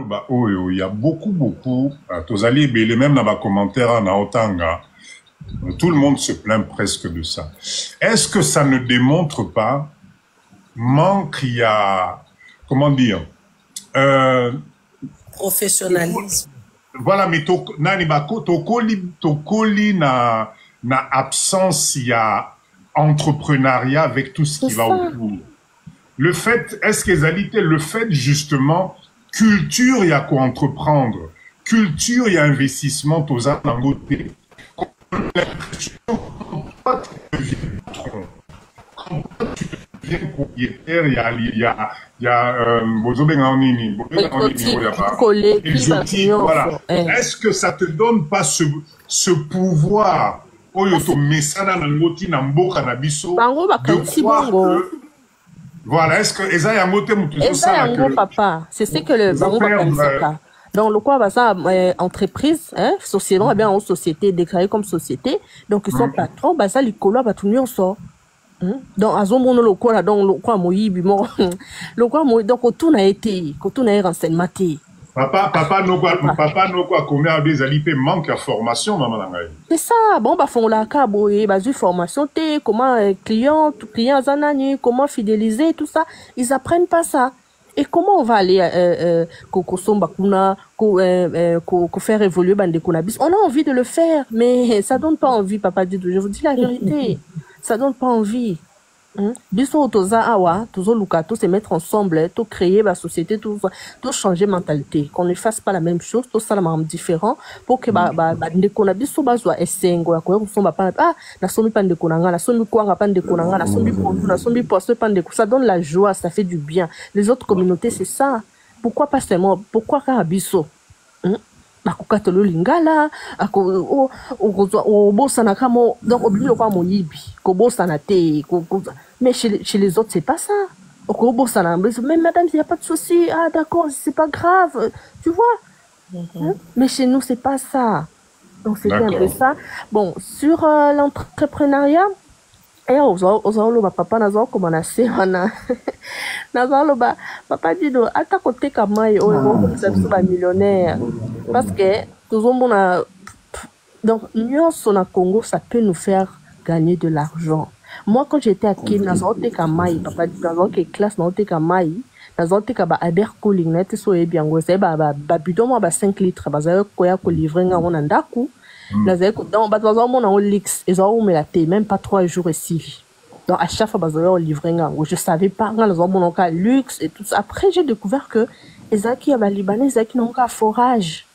Bah, oh, il y a beaucoup, Tozali, mais même dans les commentaires en Aotanga, tout le monde se plaint presque de ça. Est-ce que ça ne démontre pas manque, il y a, comment dire, euh, professionnalisme. voilà, mais tokoli na absence, il y a entrepreneuriat avec tout ce qui va autour. Le fait, est-ce que le fait justement, culture, il y a quoi entreprendre. Culture, il y a investissement, aux côté. Quand tu deviens patron, quand tu deviens propriétaire, il y a voilà. Est-ce que ça te donne pas ce pouvoir de croire que voilà, est-ce que Eza Yangote Moutou papa, c'est ce que le baron va. Donc, le quoi, ça, entreprise, hein, société, bien en société, déclarée comme société. Donc, ils sont patrons, bah, ça, les colas, bah, tout le monde sort. Donc, à Zombo, le quoi, là, donc, le quoi, Moïbi, le quoi, donc, autour n'a été, autour n'a renseignement. Papa, no quoi, combien des alipés manque à formation, maman. C'est ça, bon, bah, font la caboye, bah, formation, comment, client, comment fidéliser, tout ça. Ils apprennent pas ça. Et comment on va aller faire évoluer Bande Konabis? On a envie de le faire, mais ça donne pas envie, papa Didou. Je vous dis la vérité. Ça donne pas envie. Biso toza awa, tozo luka, tout se mettre ensemble, tout créer la société, tout changer mentalité. Qu'on ne fasse pas la même chose, tout ça la même différent, pour que Bande Konabis soit essengo, ya quoi, na somi Bande Konanga, na somi quoi, Bande Konanga, na somi pondu, na somi poisson, ça donne la joie, ça fait du bien. Les autres communautés, c'est ça. Pourquoi pas seulement, pourquoi Karabiso? Bakukatolo lingala donc obligé quoi moyibi kobosana te mais chez les autres c'est pas ça mais madame il y a pas de souci, ah d'accord, c'est pas grave, tu vois. Mais chez nous c'est pas ça, donc c'est un peu ça. Bon, sur l'entrepreneuriat, et ozalo papa nazo comment na se wana nazo ba papa dit do ata côté kamai o comme ça ba millionnaire parce que tout le monde a donc nous sur le Congo ça peut nous faire gagner de l'argent. Moi quand j'étais à Kin nazo te kamai papa dit nazo que classe nazo te kamai nazo te ka ba Albert Cooling na te so e bien go c'est ba bidon ba 5 litres ba za ko ya ko livrer nga on ndaku. Donc, même pas 3 jours ici. Donc, à chaque fois, je ne savais pas, luxe et tout ça. Après, j'ai découvert que les Libanais, ils n'ont qu'un forage.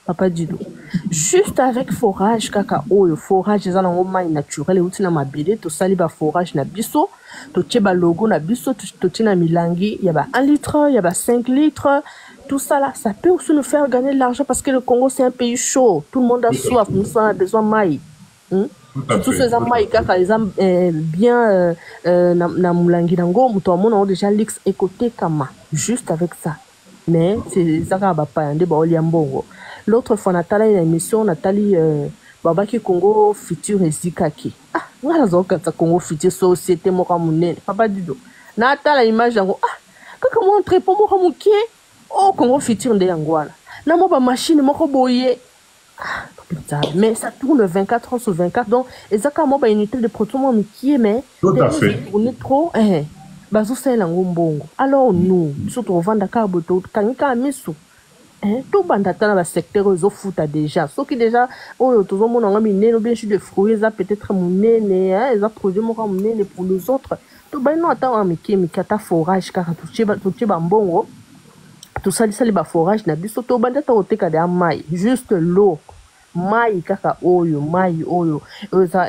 Papa dit juste avec forage, forage, ils ont un naturel, ils ont un tout ça, il y a forage, biso, tout le logo, biso, tout le milangi, il y a 1 litre, il y a 5 litres. Tout ça là, ça peut aussi nous faire gagner de l'argent parce que le Congo c'est un pays chaud. Tout le monde a soif, nous avons besoin de maïs. Tous ces maïs, car ils ont bien na moulangi nango, nous avons déjà l'X et côté kama, juste avec ça. Mais c'est ça qui pas yande ba oliambongo. L'autre fois Nathalie une émission Nathalie Babaki Congo futur ezikaki. Ah, ngala zoka ta Congo futur société mo kamune. Papa Dido. Nathalie image yango comment on traipe mo kamukie. Oh, Congo futur de Angola. Na mo machine moko boye. Mais ça tourne 24 heures sur 24. Donc, ezaka mo unité de production mikie mais tout à fait. On est trop bazo sala ngombongo. Alors nous, surtout vendre carboto kanika misu. Tout bandata na ba secteur aux foot déjà. Ceux qui déjà oh tout le monde a mis né bien sûr de fruits, ça peut-être monene ils a produit mo monene pour les autres. Tout ba non attend mikie mikata forage car tout ba mbongo. Tout ça, les forage na biso to banda ta oteka de mai, juste l'eau. Mai kaka oyo, ça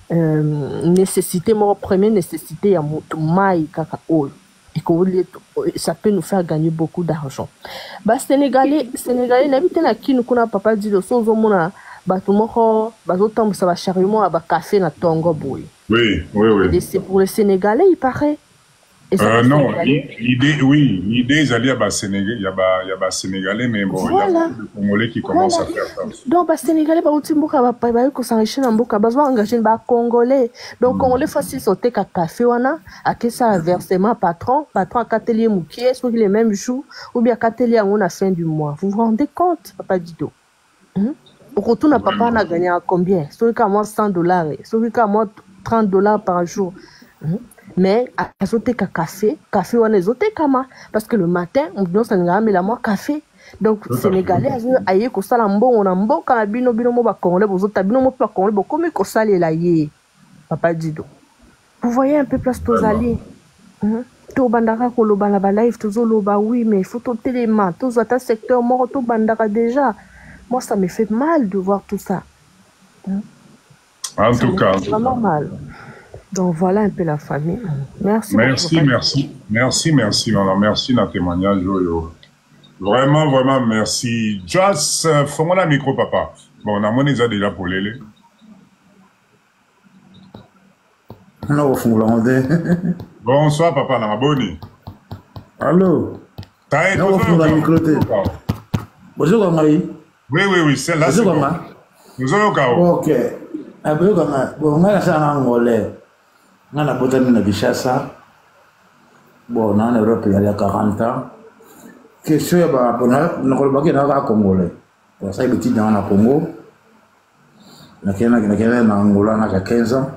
nécessité mon première nécessité ya moto mai kaka oyo. Et que ça peut nous faire gagner beaucoup d'argent. Bah Sénégalais n'habite na kinu kuna papa dit le sozo mona bato moko bazotambo ça ba chariot à ba café na tongo boy. Oui. Et c'est pour les Sénégalais, il paraît. Non, l'idée, oui, l'idée, il y a des Sénégalais, mais bon, il y a beaucoup de Congolais qui commencent à faire ça. Donc, les Sénégalais, ils s'enrichissent dans le Mboka, ils engagés les Congolais. Donc, Congolais, facile sauter qu'à café, à qui ça versement patron à Catelier Moukier, soit les mêmes jours, ou bien Catelier à la fin du mois. Vous vous rendez compte, Papa Dido? Pour retourner à papa, on a gagné à combien? Celui qui a moins $100, celui qui a moins $30 par jour. Mais à sauter qu'à café, on est sauté kama. Parce que le matin, on dit ça n'a mais la moi café. Donc, Sénégalais, aïe, ko sala mbongo, on a mbongo, quand bino mo ba congolais, vous autres, bino mo pa congolais, comme ko sala la yé. Papa Dido. Vous voyez un peu place tous alliés. To bandara ko lo bala ba live, to lo ba oui, mais il faut to téléma, to zata secteur mort, to bandara déjà. Moi, ça me fait mal de voir tout ça. En tout cas. C'est vraiment mal. Donc voilà un peu la famille. Merci. Merci, madame. Merci dans le témoignage. Vraiment, merci. Just, fais-moi la micro, papa. Bon, on a mon déjà pour l'élé. Bonsoir, papa, on a boni. Allô? T'as été bonjour, Marie. Oui, c'est là. Bonjour, Marie. Nous avons cas. Ok. Bon, on a ça en Angolais. On a besoin de Bishasa. Bon, on a en Europe il y a 40 ans. Question est bah, on a un Congolais. Pour ça, il est dans le Congo. On a en Angola, on a 15 ans.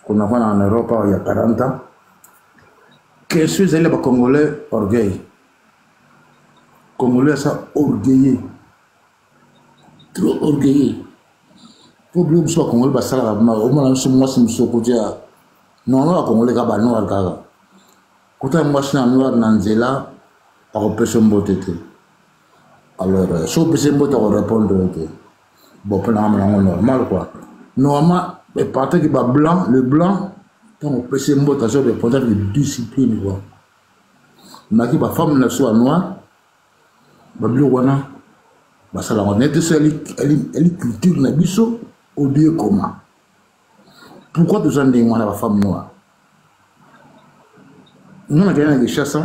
On a en Europe il y a 40 ans. Question est le Congolais orgueil. Congolais, ça orgueilleux. Trop orgueilleux. Pour oublier que le Congolais, ça va moi, non, non, Congolais, ça va non, ça quand moi, je suis en noir, Nanzela, à repêcher un beau tété. Alors, si on peut se répondre, bon, pour normal, quoi. Normalement, les parties qui sont blanc, le blanc, quand on peut se répondre, c'est répondre de discipline, quoi. Mais qui va femme ne soit noire, bah, bleu, wana, bah, ça la honnête, c'est elle culture, n'a biso, au lieu comment. Pourquoi tu as dit, moi, la femme noire? Nous, on a gagné des chasses.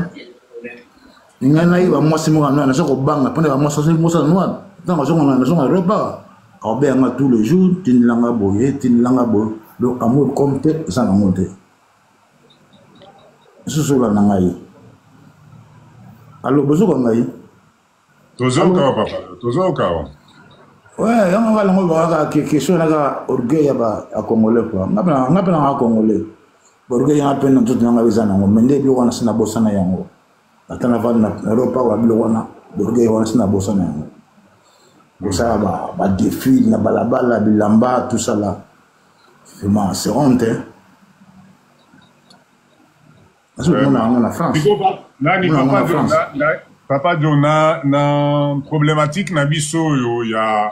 Nous avons eu moi, c'est moi, nous avons bang, pendant moi, c'est moi, c'est noir. Dans la zone, on a un repas. On a tous les jours, tu n'as pas boyé, tu n'as pas boyé. Donc, amour comme tel, ça n'a monté. C'est ce que l'on a eu. Alors, bonjour, on a eu. Toujours, papa. Toujours, ouais, on va voir question là, orgueil à Congolais, quoi. On appelle un Congolais. Orgueil à peine tout le monde, mais les gens qui sont bossés na yango. Attends, on va en Europe, on va blondir. Orgueil on est bossé na yango. Pour ça, bah défi, na balabala, bilamba, tout ça là. Vraiment, c'est honte. Parce que on a France. Papa Dona, na problématique na biso yo ya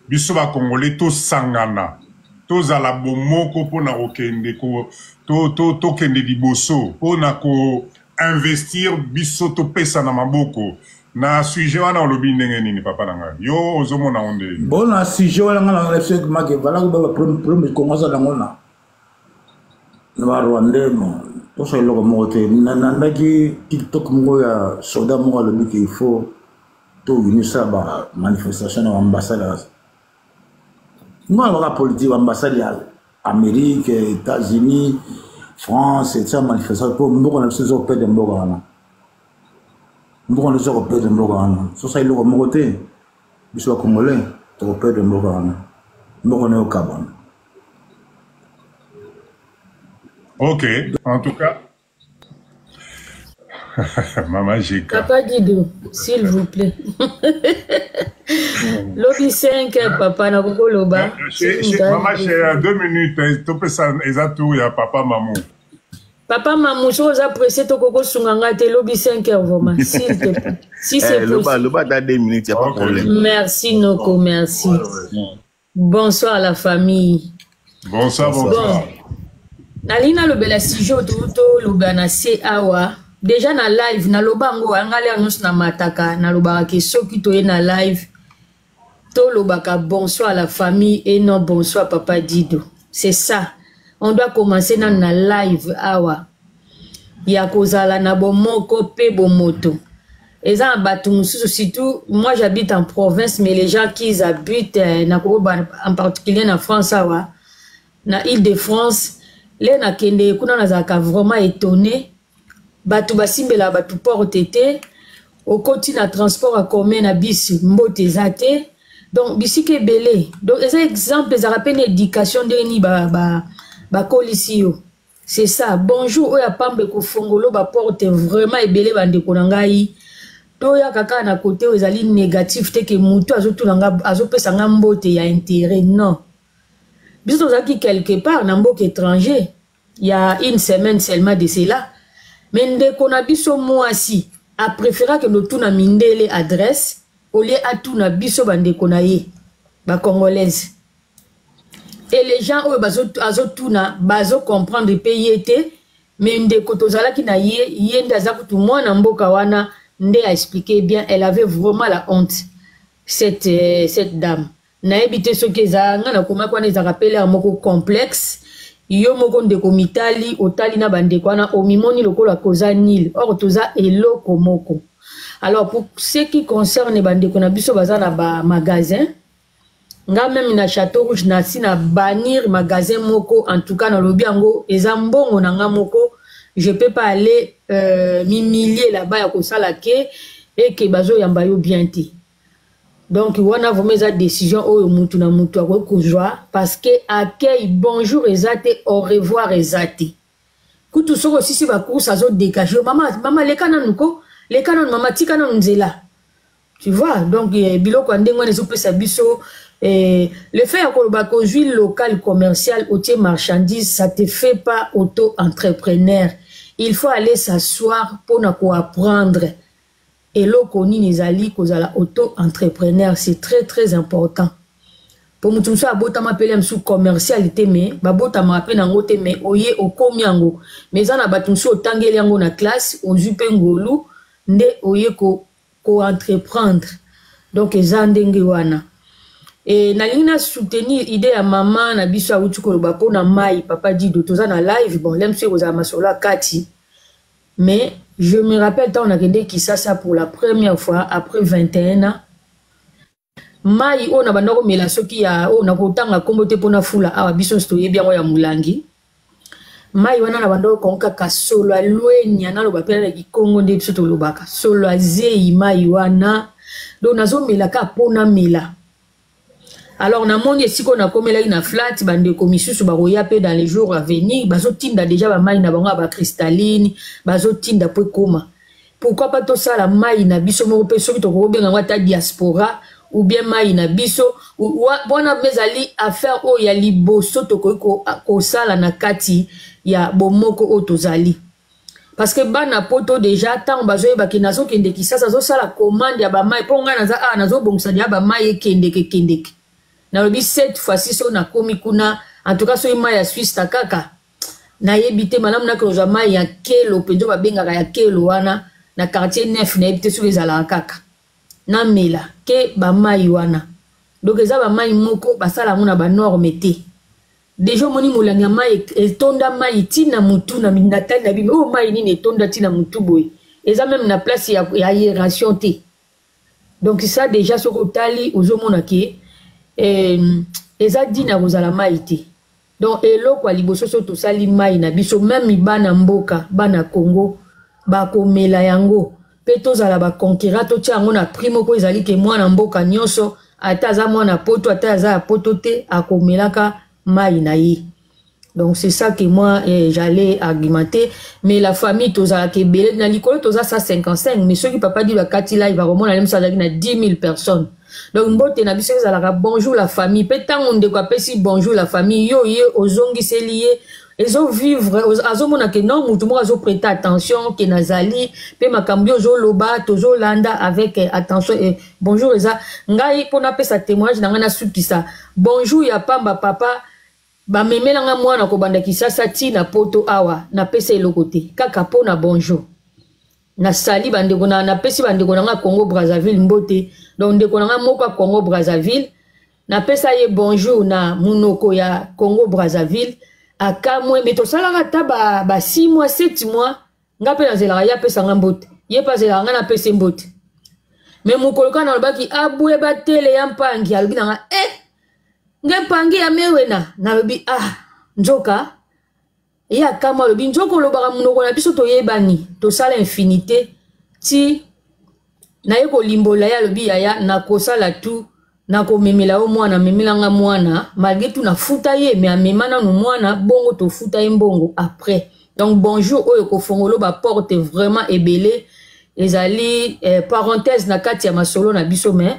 biso ba Congolais to sangana. To zala bomoko po na okende ko to kende liboso po na ko investir biso to pesa na maboko. Na sujet wana olobi ndenge nini papa nanga. Yo ozomona onde. Bon na sujet wana na reflect make vala ko ba premier commencer na ngona. Na Rwanda mo. Tout ça, il y a qui TikTok, il soda, il faut tout venir ça, manifestation de l'ambassade. Nous avons la politique, l'ambassade Amérique, États-Unis, France, et ça, manifestation pour nous, on a ces opères de Mbogana. Nous, on a ces opères de Mbogana. Tout ça, il y a un côté, il y a un Congolais, des opères de Mbogana. Nous, on est au Cabane. Ok, en tout cas. Maman, j'ai Papa Dido, s'il vous plaît. Lobby 5, papa, na koko loba. Maman, j'ai 2 minutes. Tu peux ça, exactement, il y a papa, maman. Papa, maman, je vous apprécie, tu koko sunganga, te lobby 5 vraiment, s'il te plaît. Si c'est possible. Loba, dans 2 minutes, il n'y a pas de problème. Merci, Noko, merci. Bonsoir à la famille. Bonsoir. Bon. Nalina lobela sijo to lobana se awa déjà na live na lobango angale annonce na mataka na lobaka ke soki to na live to lobaka bonsoir à la famille et non bonsoir papa Dido. C'est ça. On doit commencer na live awa. ya kozala na bomoko pe bomoto. Et ça, surtout, moi j'habite en province, mais les gens qui habitent en particulier en France, na Île-de-France, les na kende kuna nazaka vraiment étonné. Batu basimbela batu porte te, au continent na transport en commun na bisi mbote zate. Donc bisi ke belé. Donc les exemples les rappellent l'éducation de ni ba kolisio. C'est ça. Bonjour oya pambe ko fongolo ba porte vraiment ebelé bande konangai. Toya kaka na côté ezali négatif te ke mutu azotulanga azopesa nga mbote ya intérêt non. Biso zaki quelque part na mboka étranger, il y a une semaine seulement de cela. Mais ndeko na biso mwasi a préféré que nous tuna mindele adresse au lieu à tuna biso bandeko na ye ba congolaise. Et les gens eux bazotuna bazo comprendre pays était mais ndeko tozala ki na ye yenda za kutu mwana mboka wana nde a expliqué bien, elle avait vraiment la honte cette dame. Na ebité ce que za nga na koma kwa neza rappelé un moko complexe. Yo moko ndeko mitali otali na bande kwa na omimoni lokola koza nil. Or toza eloko moko. Alors pour ce qui concerne bande ko na biso baza na ba magasin. Nga même na Château Rouge na si na bannir magasin moko en tout cas na lobi yango eza mbongo na nga moko. Je peux pas aller m'humilier là-bas ya kosala ke et que bazo yamba yo bien ti. Donc wana vraiment za décision oyo mutu na mutu akozwa parce que accueil bonjour ezate au revoir ezate. Kutu soko sisi ba course azo dégager mama lekana nuko lekana mama tika na nzela. Tu vois donc biloko ndengwa nezo pesa biso le fait que tu es local commercial ou marchandise ça te fait pas auto-entrepreneur. Il faut aller s'asseoir pour apprendre. Et là, auto-entrepreneur, c'est très très important. Pour nous tous, abota m'appeler sous commercialité, mais babota m'appelle en gote mais oye au komiango. Mais en abatunso au tangeliango na classe, au jupengolu, nde oye ko entreprendre. Donc ezandenge wana. Et nalina soutenir l'idée à maman na biso a utuko lo bapo na mai papa dit de toza na live bon l'aime sur aux amasola kati. Mais je me rappelle quand on a regardé qui ça pour la première fois après 21 ans. Mai on a bandoko mela soki ya on a kotanga kombote pona fula awa biso stoye bien ya mulangi. Mai wana na bandoko konka ka solo alwenya na lo bapela ki Kongo nde biso to lobaka. Solo azei mai wana do nazo mela ka pona mela. Alors, na monde si qu'on a comme là une flat, bande commission sur baroya pe dans les jours à venir, bazo tinda déjà ba mai na bango ba cristalline, bazo tinda pe koma. Pourquoi pas tout ça la mai na biso mo pe soki to ko benga wata diaspora ou bien mai na biso ou bona mezali affaire o ya liboso to ko sala na kati ya bomoko o tozali. Parce que bana poto déjà tant bazo ba kinazo kende kisasa zo sala commande ya ba mai po nga naza nazo bongsa ya ba mai kende. Na lobi cette fois-ci so na komi kuna en tout cas so ima ya Suisse takaka na yebite malamu na ko zama ya kelo penjo ba benga ya kelo wana na quartier 9 na yebite so ezala kaka na mela ke ba mai wana donc eza ba mai moko basala mona ba norme te déjà moni molanga mai etonda mai tina mutu na minatali na bimi oh mai nini etonda tina mutu boy eza même na place ya aération te donc ça déjà so kotali ozomona ke eza dina kozala mai te donc eloko liboso so tosali mai na biso même bana mboka bana Congo bakomela yango pe tozala bakonkera totia yango na primo ko ezali ke mwana mboka nyonso ata aza mwana poto ata aza poto te akomelaka mai na ye. Donc c'est ça que moi j'allais argumenter. Mais la famille tozala ke belé na likolo toza 155 mais ceux qui papa dit la kati là il va remonter même ça na 10 000 personnes. Donc mbote na biso ezalaka bonjour la famille petango ndeko apesi bonjour la famille yo ye ozongi se lié ezo vivre azomona ke non mutu mo azo prêter attention ke nazali pe makambi ozo loba tozo landa avec attention et bonjour eza ngai pona pesa témoignage na ngana sukisa bonjour ya pamba papa ba memela nga mwana ko banda kisasa ti na poto awa na pesa elokote kaka pona bonjour na sali bandeko na pesi bandeko na Congo Brazzaville mbote donc ndeko na moko Congo Brazzaville na pesa ye bonjour na munoko ya Congo Brazzaville akamwe mais to sala ta ba 6 mois 7 mois nga pe nazela ya pesa nga mbote ye pa zela nga na pesa mbote mais mukoloka na lobaki abwe ba tele ya mpangi alobi na nga nga mpangi ya mewena na lobi nzoka ya kama lobi nzoko lobaka munoko na biso toyebani tosala infinité ti na ye kolimbola ya lobi yaya na kosala tu na komemela o mwana memelanga mwana malgré tout na futa ye mais amema nanu mwana bongo to futa ye mbongo après donc bonjour oyo kofongolo ba porte vraiment ebele ezali parenthèse na kati ya masolo na biso mais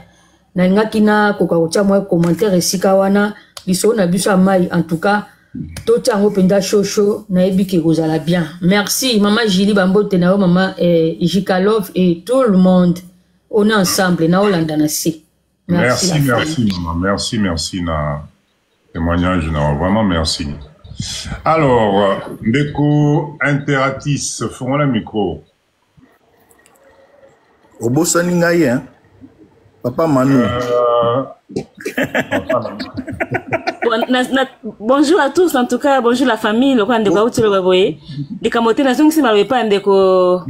na ngaki na koka kotia moi commentaire esika wana biso na biso amai en tout cas tout yango penda chocho na ebike kozala bien. Merci maman Julie Bambote na yo maman Jikalov et tout le monde on est ensemble na Hollande na si. Merci maman, merci na témoignage na vraiment merci. Alors Ndeko Interatis font le micro. Obosani ngai hein. Papa Manu. Bonjour à tous, en tout cas, bonjour la famille, le roi de Baouti le Baboye. Les camotés, la zone, c'est ma pas un déco.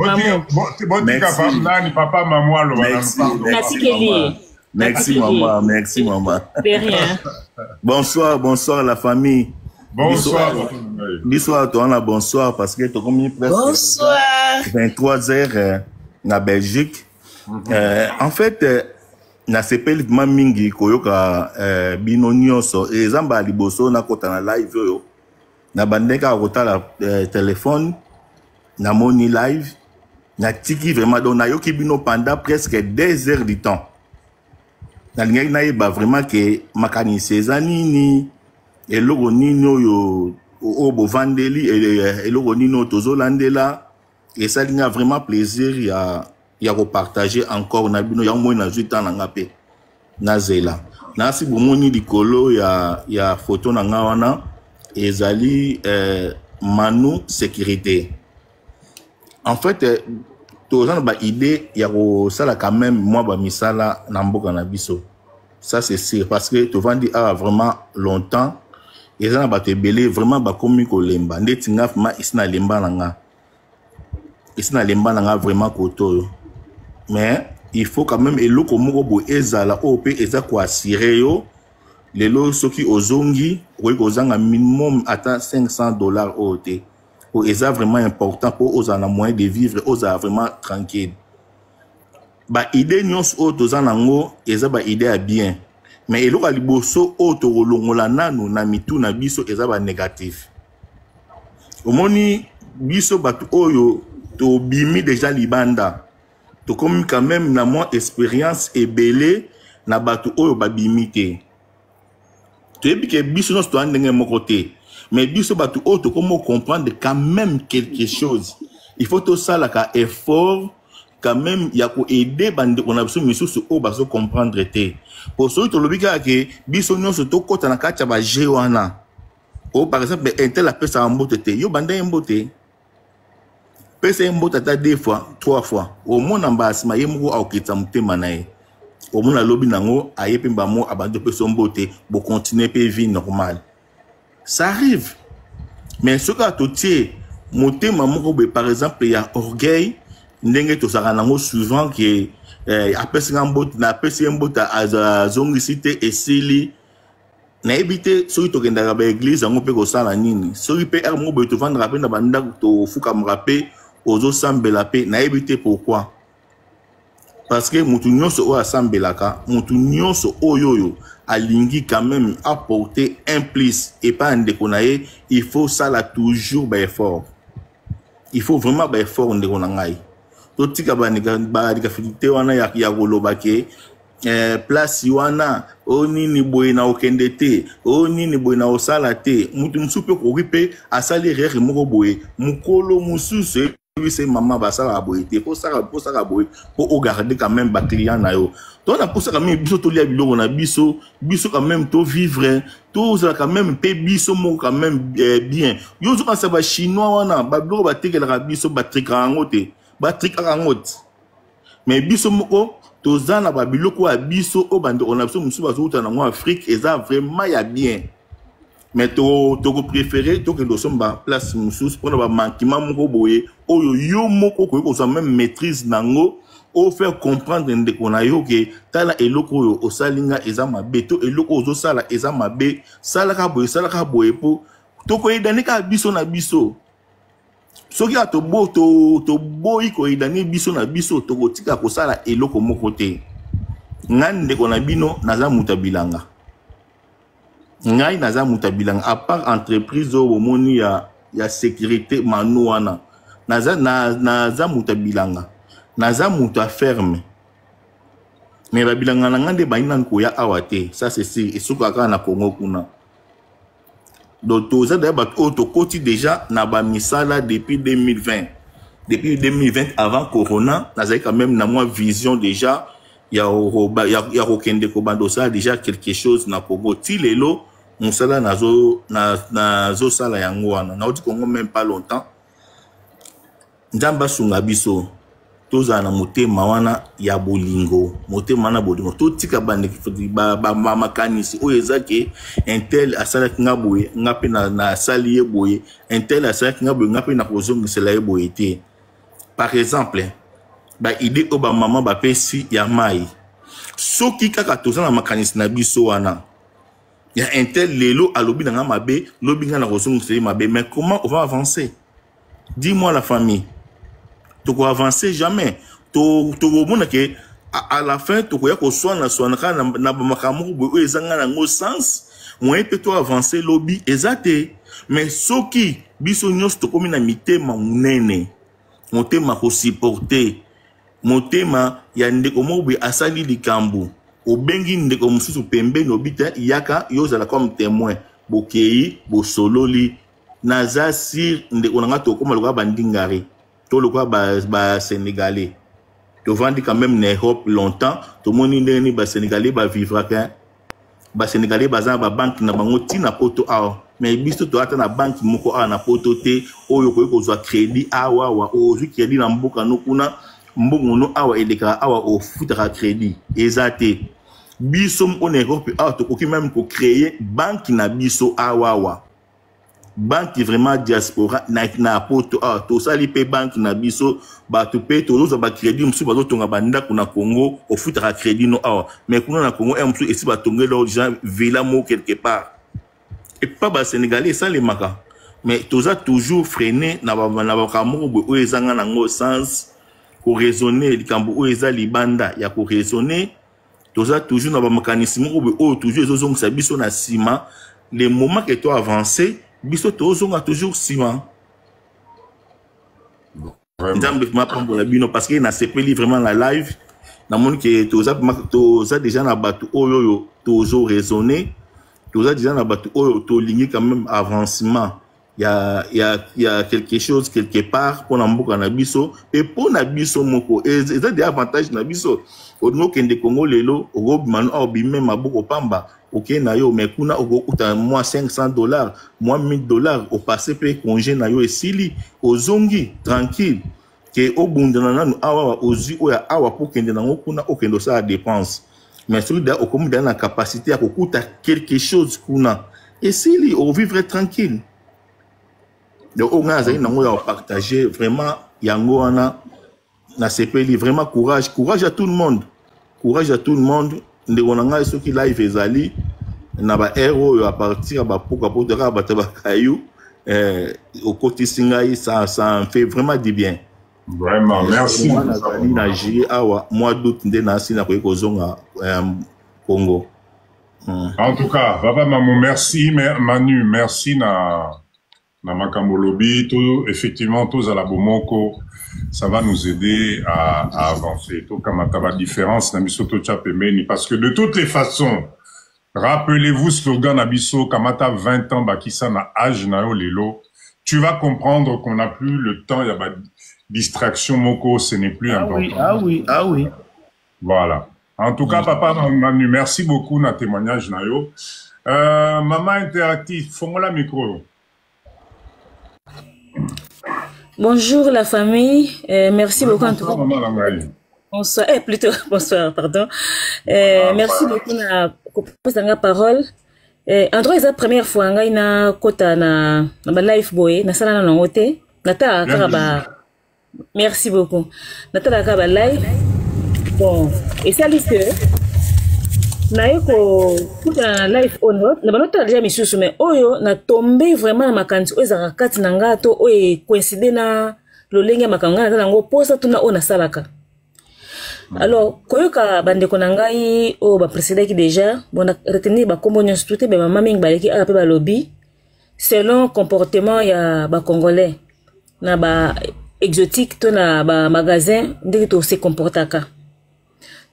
Merci maman, merci maman. De rien. Bonsoir la famille. Bonsoir. Bonsoir toi, bonsoir parce que tu as commis presque 23h na Belgique. En fait, na sepeli mingi koyoka bino nyonso ezamba liboso na kota na live yo na bandeka kota la téléphone na moni live na tiki vraiment donc na yoki bino pendant presque 2 heures du temps na lingi na yeba vraiment que makani sezanini eloko nino yo o bo vandeli eloko nino tozolandela et ça linga vraiment plaisir ya repartager encore na bino ya mo na 8 ans na ngapé na zela na si bomoni likolo ya photo na nga wana ezali Manu sécurité. En fait tozana ba idée ya ko sala quand même moi ba misala na mboka na biso, ça c'est sûr parce que to vandi a vraiment longtemps et ça na ba tebele vraiment ba komi ko lemba ndeti ngaf ma isna lemba na nga vraiment koto. Mais il faut quand même eloko moko bo ezala op eza ko assurer yo lelo soki ozongi ko kozanga minimum ata $500 ote o eza vraiment important pour ozana moyen de vivre oza vraiment tranquille. Ba idée nyons o tozana ngo eza ba idée à bien mais eloko liboso o to rolongola nanu na mitu na biso eza ba négatif. Omoni biso batu oyo to bimi déjà libanda to comme quand même na moi expérience et belé na batu oyo babimité to ebi ke biso no sto andenge mon côté mais biso batu oyo to comme comprendre quand même quelque chose il faut tout ça là ka effort quand même ya ko aider bande on a besoin misusu o baso comprendre te pour ceux to lobika ke biso no to kota na kacha ba jewana o par exemple intel appelle ça mbote te yo bande mbote pese mbota ta 2 fois 3 fois au monde en bas ma yemoko akita mutema nae au monde lobi nango ayepe mbamo abando pese mbote bo continuer pe vie normale ça arrive mais ce ka totie mutema moko be par exemple ya orgueil ndenge to saka nango souvent que apese mbote na pese mbota azongi cité esili na ebité soki to kenda ba église ngo pe ko sala nini soki pe mo be to vendre pe na banda to fuka mrape ozo sambela pe na ebité pourquoi parce que mutu nyonso o asambelaka mutu nyonso oyoyo alingi quand même apporter un plus et pas un déconaye il faut ça là toujours ba effort il faut vraiment ba effort ndeko na ngai to tika ba nika fidité wana ya koloba ke place wana o nini boye na okende te o nini boye na osala te mutu msupe ko ripe asali rere moko boye mukolo mususu c'est maman basala aboité pour ça aboy pour garder quand même ba client na yo to na pour ça quand même biso to lia biloko na biso quand même to vivre to ça quand même pe biso mo quand même bien yo zo quand ça ba chinois wana ba biloko ba tekela biso ba trika ngote ba trika ngote mais biso moko to zana ba biloko a biso o bande on a biso musu ba zo na mo Afrique eza vraiment ya bien mais to préféré to que nous sommes ba place musus pour na ba manquement moko boye oyo yo moko ko so même maîtrise nango o faire comprendre ndeko na yo ke tala eloko oyo osalinga eza mabe to eloko ozo sala eza mabe sala ka boye po to ko idani ka biso na biso soki to boyi ko idani biso na biso to ko tika ko sala eloko moko te ngande ko na bino naza mutabilanga ngai naza mutabilanga à part entreprise au moni ya sécurité manuana naza mutabilanga naza muta ferme mais babilanga na ngande baina ko ya awate ça c'est sûr et suka ka na Congo kuna donc toza da ba to koti déjà na ba misala depuis 2020 avant corona naza quand même na moi vision déjà ya kokende ko bandosa déjà quelque chose na Congo ti lelo musala nazo sala yango wana na oti Congo même pas longtemps njamba sunga biso toza na motema wana ya bolingo motema na bolingo to tika bande ba makanisi o ezake intel asala kinga boye ngape na sali ye boye intel asala kinga boye ngape na kozongisela ye boye te par exemple ba idée o ba maman ba pesi ya mai soki kaka toza na makanisi na biso wana ya intel lelo alobi na mabe lobi nga na kozongisela mabe mais comment on va avancer? Dis-moi la famille. Tu peux avancer jamais. Tu que à la fin tu peux que soit na makamu bo ezanga na ngo sens moyen peut toi avancer lobby exacté mais soki biso nyos to komi na mitema munene motema ko supporter motema ya ndeko mobe asali likambu obengi ndeko mususu pembe no bita yaka yozala comme témoin bokei bo sololi naza sir ndeko nanga to koma loka bandingari to loka ba sénégalais to vandi quand même na Europe longtemps to moni ndeni ba sénégalais ba vivra ka ba sénégalais baza ba banque na bango tina poto awa mais biso to ata na banque moko awa na poto te oyo ko zwa crédit awa wa ozu crédit na mboka no kuna mbongo no awa eleka awa o futaka crédit ezate biso on Europe awa to koki même ko créer banque na biso awa wa banque vraiment diaspora na poto to sali pe banque na biso ba to pe to zo ba crédit msu ba zo tonga banda kuna Congo au futaka crédit no awa mais kuna na Congo msu esi ba tongé lo gens villa mo quelque part et pas ba sénégalais ça les maka mais toza toujours freiné na ba kamoko bo ezanga na ngo sens ko raisonner likambo o eza libanda ya ko raisonner toza toujours na ba mécanisme o toujours ezozongisa biso na sima les moments que toi avancer biso tozonga toujours ciment ndambe mapambo la bino parce que na sepeli vraiment la live na moni que toza déjà na batu oyo tozo raisonner toza déjà na batu oyo to ligner quand même avancement il y a quelque chose quelque part pour na mboka na biso et pour na biso moko et ça des avantages na biso odno kende Congo lelo robimano obi même aboko pamba ok na yo mais kuna okuta moi $500 moi $1000 au passé pe congé na yo esili ozongi tranquille ke obundana nanu awa ozi oya awa pour kende na kuna okendo ça dépense mais celui da okomu na capacité à kokuta quelque chose kuna esili au vivre tranquille donc on a zai na ngoya partager vraiment yango wana na sepeli vraiment courage à tout le monde ndeko nanga soki live ezali na ba héros à partir ba poka potera ba tabakayu au côté singai ça fait vraiment du bien vraiment merci na ji awa mois d'août ndena sina ko kozonga Congo en tout cas papa maman merci Manu merci na makambo lobi tout effectivement tous à la bomoko ça va nous aider à avancer. Tout comme la différence, parce que de toutes les façons, rappelez-vous slogan Nabiso, Kamata 20 ans, Bakissa na âge na lelo, tu vas comprendre qu'on n'a plus le temps, il y a pas distraction, Moko, ce n'est plus important. Ah oui. Voilà. En tout cas, papa Manu, merci beaucoup na témoignage nayo. Maman interactive, fais-moi la micro. Bonjour la famille, merci beaucoup en tout cas. Bonsoir, plutôt bonsoir, pardon. Merci beaucoup pour la parole. En droit, c'est la première fois que na kota na live boy, na sala na nangote, nata karaba. Merci beaucoup. Nata karaba live. Bon, et ça dit que na yeko kota na live on na banota déjà misusu mais oyo na tombé vraiment na makanti oyo za kati na ngato oyo coïncider na lolenge makanga na ngo posa tuna ona salaka. Alors, koyoka bandeko na ngai o ba précédent qui déjà bon retenir ba kombo nyonso tout be mama mingi baleki a pe ba lobby selon comportement ya ba congolais na ba exotique to na ba magasin ndiki to se comportaka.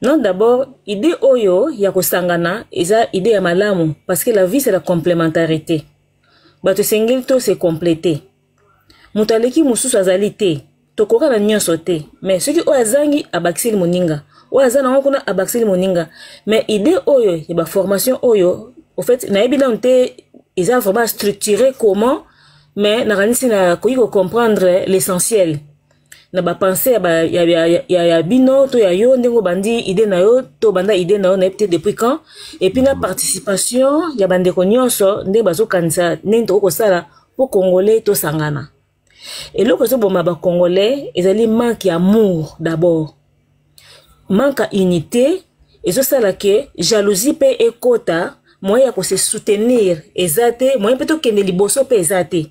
Non d'abord idée oyo ya kosangana eza idée ya malamu parce que la vie c'est la complémentarité. Ba to sengeli to se compléter. Mutaleki mususu azali te. Tokoka na nyonso te mais ceux qui oazangi abakisili moninga oazana ngokuna abakisili moninga mais idée oyo ya ba formation oyo au fait na ebina onte ils ont vraiment structuré comment mais na kanisi na koyiko comprendre l'essentiel na ba penser ya bino to ya yo ndengo bandi idée na yo to banda idée na yo na peut-être depuis quand et puis na participation ya bande ko nyonso nde bazo kanisa nendo ko sala pour congolais to sangana. Et là, que bon, Congolais, ils ont manque d'amour d'abord, manque d'unité, et ça là que jalousie peut écouter, moyen pour se soutenir, exacté, moyen plutôt que ne liboso peut exacté,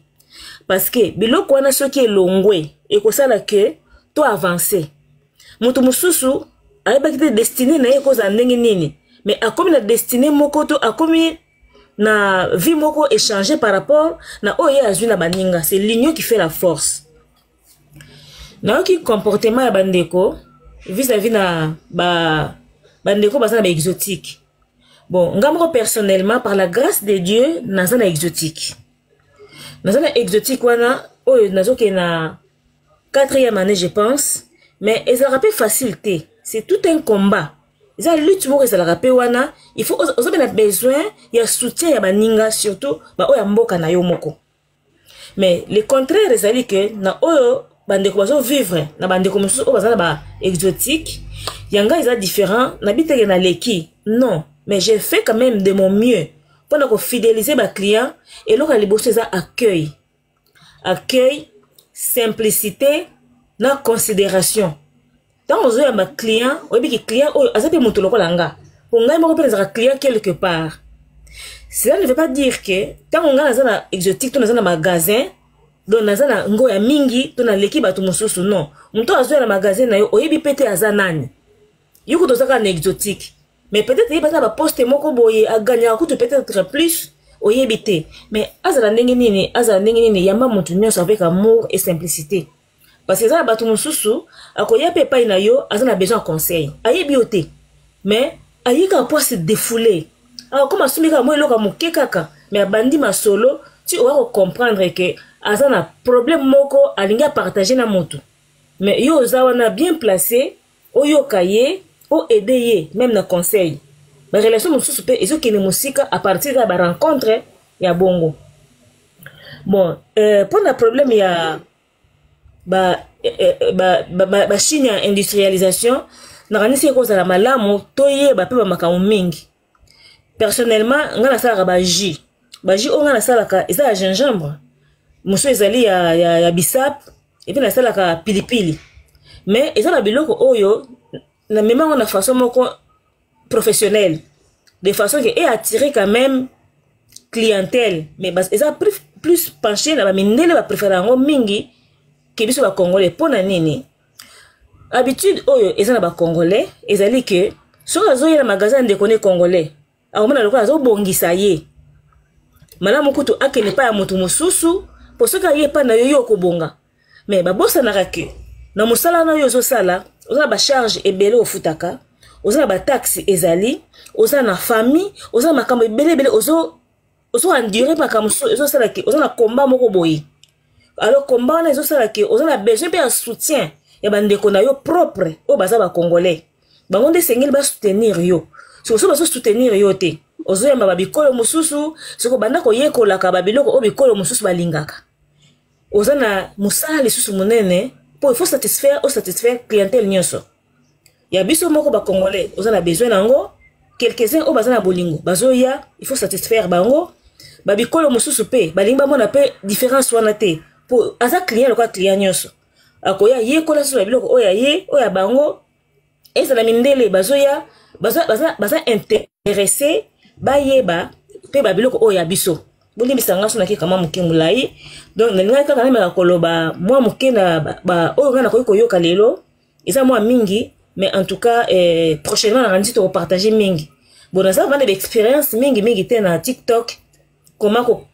parce que bilo quoi na ce qui est longwe, et que ça là que toi avancer, mutu mususu, aïe bakite destiné na yeko za ndenge nini, mais a comme la destinée mokoto a comme na vie moko échanger par rapport na oye azui na baninga, c'est l'union qui fait la force. Na oki comportement ya bandeko vis-à-vis na bandeko basana ba exotique. Bon, ngamro personnellement par la grâce de Dieu nazana exotique. Nazana exotique wana oyo nazoke na 4e année je pense, mais ça rappelle facilité, c'est tout un combat. Ça lutte pour ça la rappel wana il faut on a besoin il y a soutien ya baninga surtout ba oya mboka na yo moko mais le contraire c'est que na oyo bandeko bazo vivre na bandeko mususu o bazala ba exotique yanga ils a différent na biteke na leki non mais j'ai fait quand même de mon mieux pour fidéliser ba client et là les boss ça accueil simplicité na considération. Tant que vous avez un client, vous avez un client, vous avez un client quelque part. Cela ne veut pas dire que tant qu'on a un exotique, dans un magasin, dans un ngoya mingi, dans l'équipe à tout mususu, non. On doit avoir un magasin, vous avez pété à zanane. Vous avez un exotique. Mais peut-être que vous avez un poste moko boye à gagner un coup peut-être plus, vous avez pété. Mais azala nengeni, yamba montunyo avec amour et simplicité. Parce que ça batu mususu akoya pepa ina yo azana besoin de conseil ayi bioté mais ayi ka pour se défouler alors comme asumika mo eloka moke kaka mais abandi masolo tu vas comprendre que azana problème moko alinga partager na moto mais yo zawana bien placé oyo kaye o aider même na conseil ba relation mususu pe ezo kene musika à partir de la rencontre ya bongo bon pour le problème ya chine ya industrialisation nakanisi ekoza la malamu toye ba pe ba makamu mingi personnellement nga na sala ba jus o nga na sala ka eza ya gingembre muso ezali ya bisap et puis na sala ka pilipili mais eza ba biloko oyo na mema on a façon moko professionnelle de façon que et attirer quand même clientèle mais eza plus penché na ba mindele ba préférer ngo mingi que biso ba congolais pona nini habitude oyo ezana ba congolais ezali que so azoye na magasin de connaît congolais aomona lokala azo bongisa ye malamu kutu akene pa ya mutu mususu posoka ye pa na yo ko bonga mais ba bossa na rake na musala na yo zo sala oza ba charge ebele ofutaka oza ba taxe ezali oza na famille oza makambo ebele ozo endurer makambo ozo sala ki oza na combat moko boyi. Alors combat on a besoin de soutien et bandeko na yo propre o baza ba congolais bango de sengeli ba soutenir yo so ba soutenir yo te ozo yamba ba bikolo mususu soko banda ko yekola ka ba biloko o bikolo mususu balingaka oza na musala lisusu munene pour il faut satisfaire clientèle nyonso ya biso moko ba congolais oza na besoin nango quelques-uns au bazana bolingo bazoya il faut satisfaire bango babikolo mususu pe balinga mona pe différence wana te pour asa client le quoi client nyoso akoya ye kola so biloko oya ye oya bango eza la mindele bazoya baza intéressé bayeba pe babiloko oya biso boli bisanga so na ke kama muke mulai donc na kaka na koloba moi muke na ba oyo ngana ko yoka lelo eza moi mingi mais en tout cas prochainement on va te partager mingi bon ça va d'expérience mingi te na TikTok comment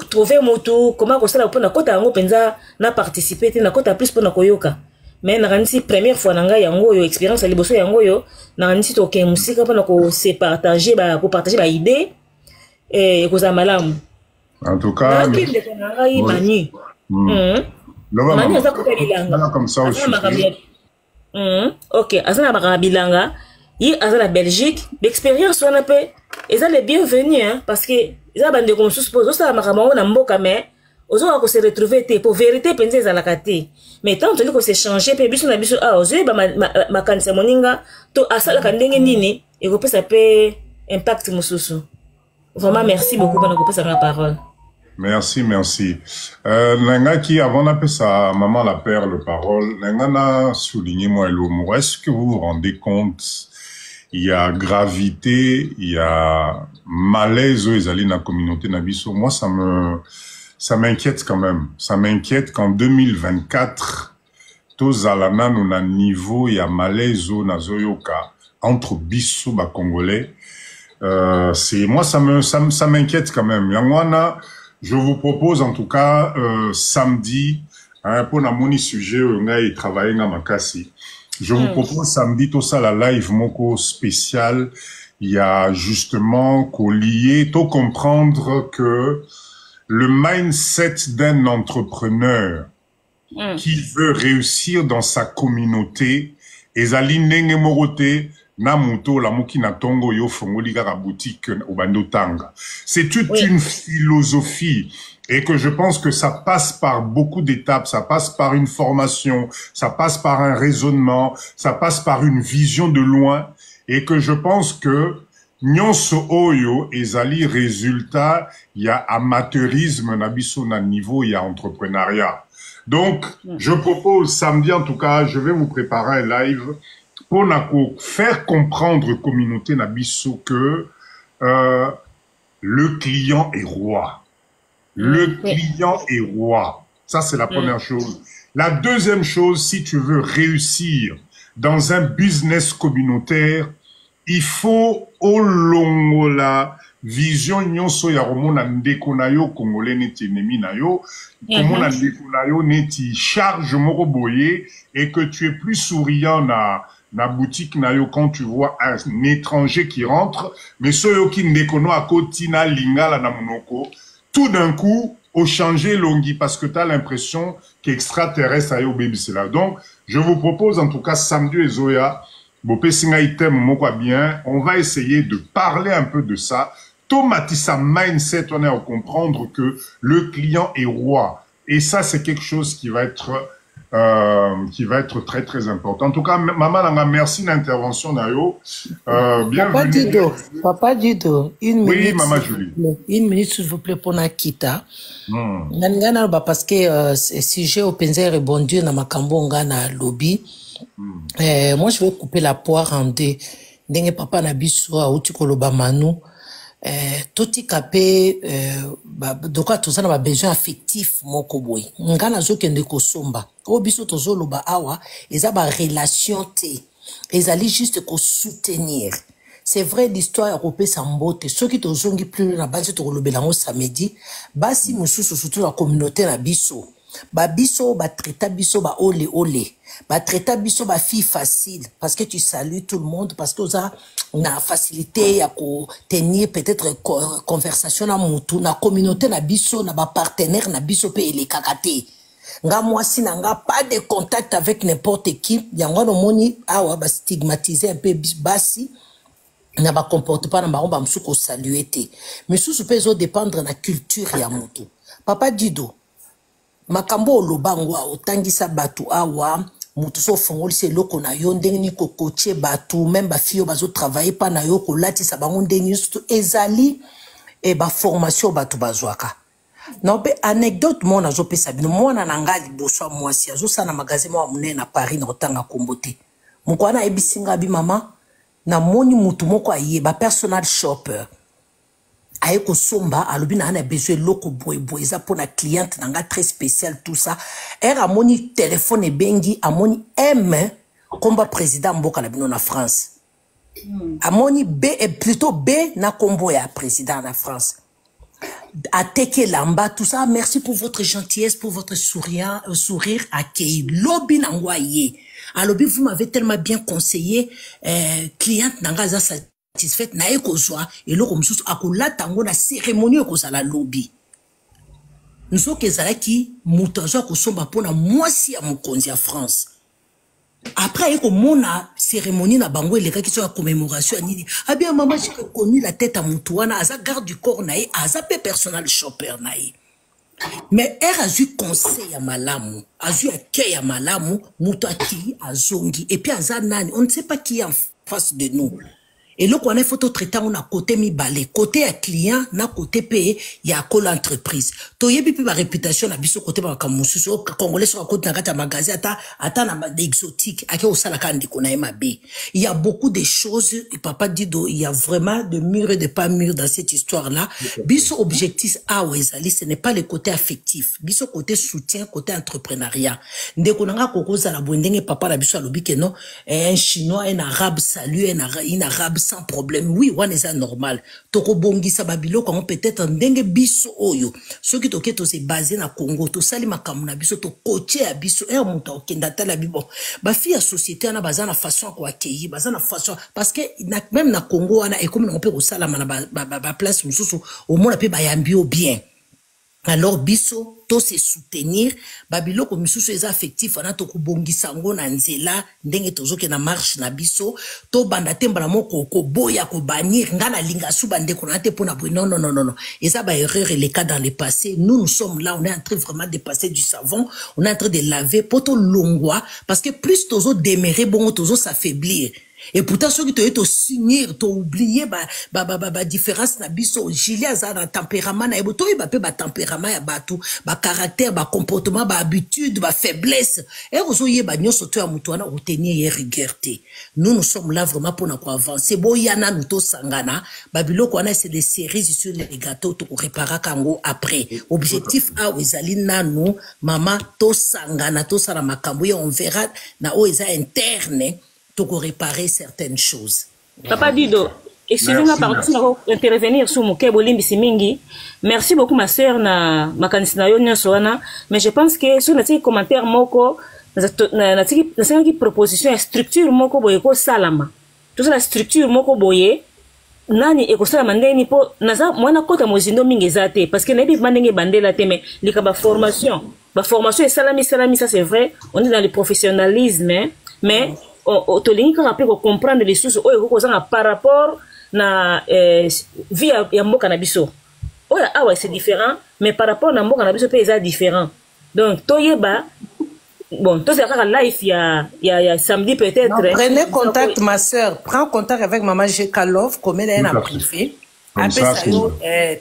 trouver motu comment ko sala pona kota ngo penza na participer te na kota plus pona koyoka mais na ranti première fois na nga yango yo expérience liboso yango yo na ranti to ke musika pona ko se partager ba idée et ko za malamu en tout cas mani mani ça ko bilanga comme ça aussi ok azana ba bilanga yi azana Belgique l'expérience on a pe eza les bienvenus hein parce que eza bande comme suppose ça makambo na mboka mais ozo ko se retrouver te pour vérité penze eza la kate mais tant que ko se changer pe biso na biso ozo ba makanisa moninga to asala ka ndenge nini et ko pesa pe impact mususu vraiment merci beaucoup bana ko pesa la parole. Merci. Nanga qui avant d'appeler sa maman la perle parole, Nanga n'a souligné moi et l'homme. Est-ce que vous vous rendez compte, il y a gravité, il y a malaise aux alliés dans la communauté Nabiso. Moi, ça m'inquiète quand même. Ça m'inquiète qu'en 2024, tous alana nous na niveau, il y a malaise au nazoyoka entre Bissou ba Congolais. Moi, ça m'inquiète quand même. Yangwana, je vous propose en tout cas samedi, pour la moni sujet, on a travaillé dans Makassi. Je vous propose samedi tout ça la live moko spécial. Il y a justement qu'au lier, tout comprendre que le mindset d'un entrepreneur qui veut réussir dans sa communauté, ezali ndenge morote na moto la moki na tongo yo fongoli kaka boutique au bando tanga. C'est toute une philosophie et que je pense que ça passe par beaucoup d'étapes, ça passe par une formation, ça passe par un raisonnement, ça passe par une vision de loin et que je pense que nyonso oyo ezali résultat, il y a amateurisme na biso na niveau, il y a entrepreneuriat. Donc, je propose samedi en tout cas, je vais vous préparer un live pour faire comprendre communauté Nabiso que le client est roi. Le client est roi. Ça, c'est la première chose. La deuxième chose, si tu veux réussir dans un business communautaire, il faut au long la vision nyonso ya romona ndeko na yo congolais neti ennemi na yo komona ndeko na yo neti charge moko boye et que tu es plus souriant na boutique na yo quand tu vois un étranger qui rentre mais soyo ki ndeko no akoti na lingala na monoko tout d'un coup au changer longi parce que tu as l'impression qu'extraterrestre ayo baby c'est là. Donc je vous propose en tout cas samedi Ezoya Bopessinga item moko bien, on va essayer de parler un peu de ça. Tomatisa mindset, on est à comprendre que le client est roi. Et ça, c'est quelque chose qui va être très, très important. En tout cas, Maman Langa, merci d'intervention, Nayo. Bienvenue. Papa Dido, une minute. Oui, Maman Julie. Une minute, s'il vous plaît, pour Nakita. Parce que si j'ai au Penza répondu dans ma cambo na lobby, moi, je vais couper la poire en deux. Ndenge papa na biso a uti koloba manu. Toti kapé doka tozana ba besoin affectif moko boy ngana zokende kosomba o biso tozoloba awa eza ba relation te ezali juste ko soutenir. C'est vrai l'histoire européenne sambote ceux qui tozongi plus na base to kolobela ngo samedi basi mususu surtout la communauté na biso ba biso ba traita biso ba ole ba traita biso ba fille facile parce que tu salues tout le monde parce que ça na facilité à tenir peut-être conversation na mutu na communauté na biso na ba partenaire na biso pe ele kakate nga moi si na nga pas de contact avec n'importe qui yango no moni awa ba stigmatiser un peu basi na ba comporte pas na ba msuko saluer te mais sous peso dépendre na culture ya mutu. Papa Dido makambo olobango otangisa batu awa mutu so fongoli se loko na yo ndenge ni kokoche batu même ba fio bazo travailler pa na yo ko latisa bango ndenge surtout ezali e ba formation batu bazwaka na pe anecdote mo na zo pesa bino mwana na ngali boso mwasi azo sana magasin mo munene na Paris na kotanga kombote mukwana ebisinga bi mama na moni mutu moko aye ba personal shopper aye ko somba alobi na ana besoin loko boy za pour na cliente nanga très spécial tout ça era moni téléphone e bengi amoni M komba président mboka na bino na France amoni B plutôt B na kombo ya président na France Ateke lamba tout ça merci pour votre gentillesse pour votre sourire accueilli lobi nangwaye alobi vous m'avez tellement bien conseillé cliente nanga za satisfaite na ekozwa eloko mususu akolata ngo na cérémonie ekozala lobi nzoka ezalaki mutu azwa kosomba mpona mwasi ya mokonzi ya France après ekomona cérémonie na bango elekaki so ya commémoration ya nini abia mama j'ai reconnu la tête à mutu wana aza garde du corps na ye aza pe personal shopper na ye mais elle a eu conseil ya malamu azu accueil ya malamu mutu akili azongi et puis aza nani on ne sait pas qui est en face de nous. Et là, on a photo traitant, on a côté mi-balé, côté à client, na côté payé, il y a quoi l'entreprise. Toye pipi ma réputation, na biso côté ba kamusu, congolais sur côté na kata magasin, ata na exotique, ake au salakandi kona mabe. Il y a beaucoup de choses, et papa dit il y a vraiment de murs et de pas murs dans cette histoire-là. Biso objectif a wezali, ce n'est pas le côté affectif. Biso côté soutien, côté entrepreneuriat. Ndeko nanga kokoza la bondenge papa la biso alobi que non, un chinois, un arabe salut, un arabe sans problème. Oui, on est normal. Toko bongi sa babilo quand peut-être ndenge biso oyo. Ceux qui toke to se basé na Congo, to sali makamu na biso to coacher à biso et monta okenda tala bibo. Ba fi ya société na bazana façon ko accueillir, bazana façon parce que même na Congo ana et comme on peut ko sala na ba place mususu au moins pe ba yambio bien. Alors biso to se soutenir babilo ko misusu eza affectif ana to kubongisa ngo na nzela ndenge tozoke na marche na biso to banda temba na moko ko boya ko bannir ngana linga suba ndeko na te pona non eza ba erreur les cas dans le passé nous sommes là on est en train vraiment de passer du savon on est en train de laver poto longwa parce que plus tozo démérer bon tozo s'affaiblir. Et pourtant, ceux qui te signer, t'ont oublié, différence na biso, Julia a un tempérament, na ebo, toi, ba tempérament, ya batu, ba caractère, ba comportement, ba habitude, ba faiblesse. Et vous oyez, ba nyo soto ya mutuana, retenir et regarder. Nous sommes là vraiment pour nous avancer. Bon, yana, nous tous sangana, babilo, qu'on a, c'est des séries sur les gâteaux, to réparer kango après. Objectif A, wezali na nous, maman, to sangana, to sala makambo, on verra, na oeza interne, pour réparer certaines choses. Papa Dido, excusez-moi par intervenir sur mon Bolimbi Simingi. Merci beaucoup ma sœur na makanisina yo nyonso wana, mais je pense que sur les commentaires moko na qui proposition structure moko boye ko salama. Tout ça la structure moko boye nani eko salama ndeni po naza mwana kota mozindo mingi zate parce que nebi bandenge bandela te mais likaba formation. Ba formation et salami ça c'est vrai, on est dans le professionnalisme mais tolingi kaka pe ko comprendre les sources oyo kozanga par rapport na vie ya mboka na biso oyo awa c'est différent mais par rapport na mboka na biso pe eza différent donc toyeba bon to c'est kaka life ya samedi peut-être prenez contact ma sœur prends contact avec maman Jekalov comme elle est en privé après ça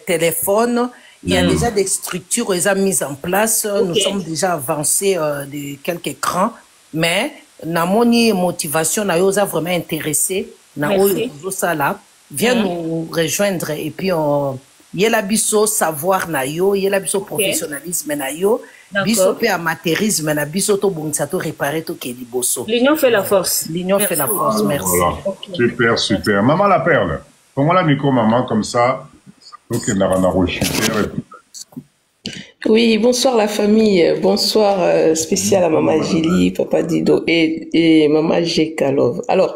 téléphone il y a déjà des structures déjà mises en place nous sommes déjà avancés de quelques crans mais na moni motivation na yoza vraiment intéressé na oyo sala viens nous rejoindre et puis on yela biso savoir na yo yela biso professionnalisme na yo biso pe amateurisme na biso to bongisa to réparer to ke liboso l'union fait la force fait la force merci voilà. Super maman la perle comment la micro maman comme ça OK na rochiter. Oui, bonsoir la famille, bonsoir spécial à Maman Julie, Papa Dido et Maman Jekalov. Alors,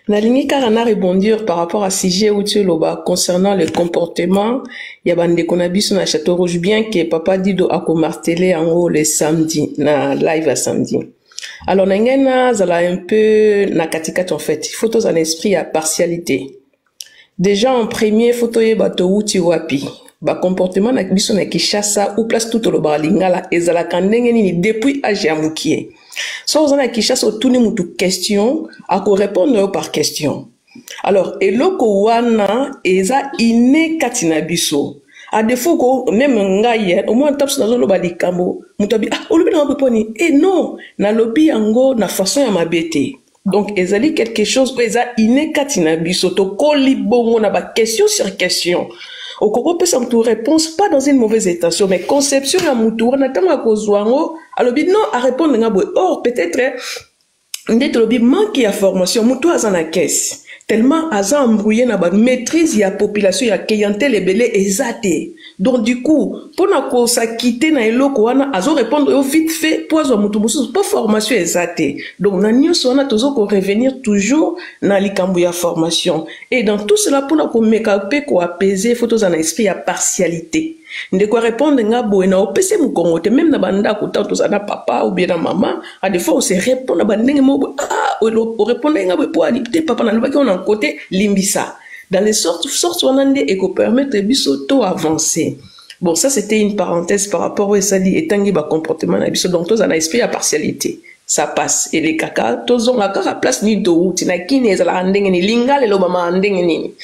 Nalingi Karana rebondir par rapport à sujet où tu loba concernant le comportement, il y a bande konabis na Château Rouge bien que Papa Dido a martelé en haut le samedi, na live à samedi. Alors, Nengena, zala un peu na katikat en fait, il faut tous un esprit à partialité. Déjà en premier, photo bato uti wapi. Ba comportement na biso na Kinshasa ou place tout le balingala ezala kandenge nini depuis âge ya mukie So, on a Kishasa, tout le monde question, à quoi répondre par question. Alors, eloko wana, eza ine katina biso. À défaut ko même ngai au moins taps na zolo balikambo mutabi olobi na boponi non na lobi yango na façon ya mabete. Donc ezali quelque chose eza inekati na biso to koli bongo na ba question sur question. Au koko pesa mutu réponse pas dans une mauvaise intention mais conception ya mutu na tanga kozwango alobi non à répondre nga boy. Or peut-être ndete lobi manque ya formation mutu azana caisse. Tellement aza embrouillé na ba maîtrise ya population ya clientèle ebele ezate. Donc du coup, pour na ko sa quitter na eloko wana azo répondre au vite fait poizo mutu musu pas formation ezate. Donc na nyonso wana tozo ko revenir toujours na likambo ya formation. Et dans tout cela pour na ko mekape ko apaiser faut toza na esprit ya partialité. Nde ko répondre nga boy na opese mu Congo te même na banda ko ta toza na papa ou bien na maman à des fois on se répond na bandenge mo o répondre nga boy pour alipter papa na lobaki on en côté limbisa. Dans les sortes on a et qu'on permettre biso to avancer. Bon, ça c'était une parenthèse par rapport au sali et tangi ba comportement na biso donc tous en esprit à partialité. Ça passe et les caca tous on a la place ni do tina kini ezala ndenge ni lingale lo mama ndenge ni.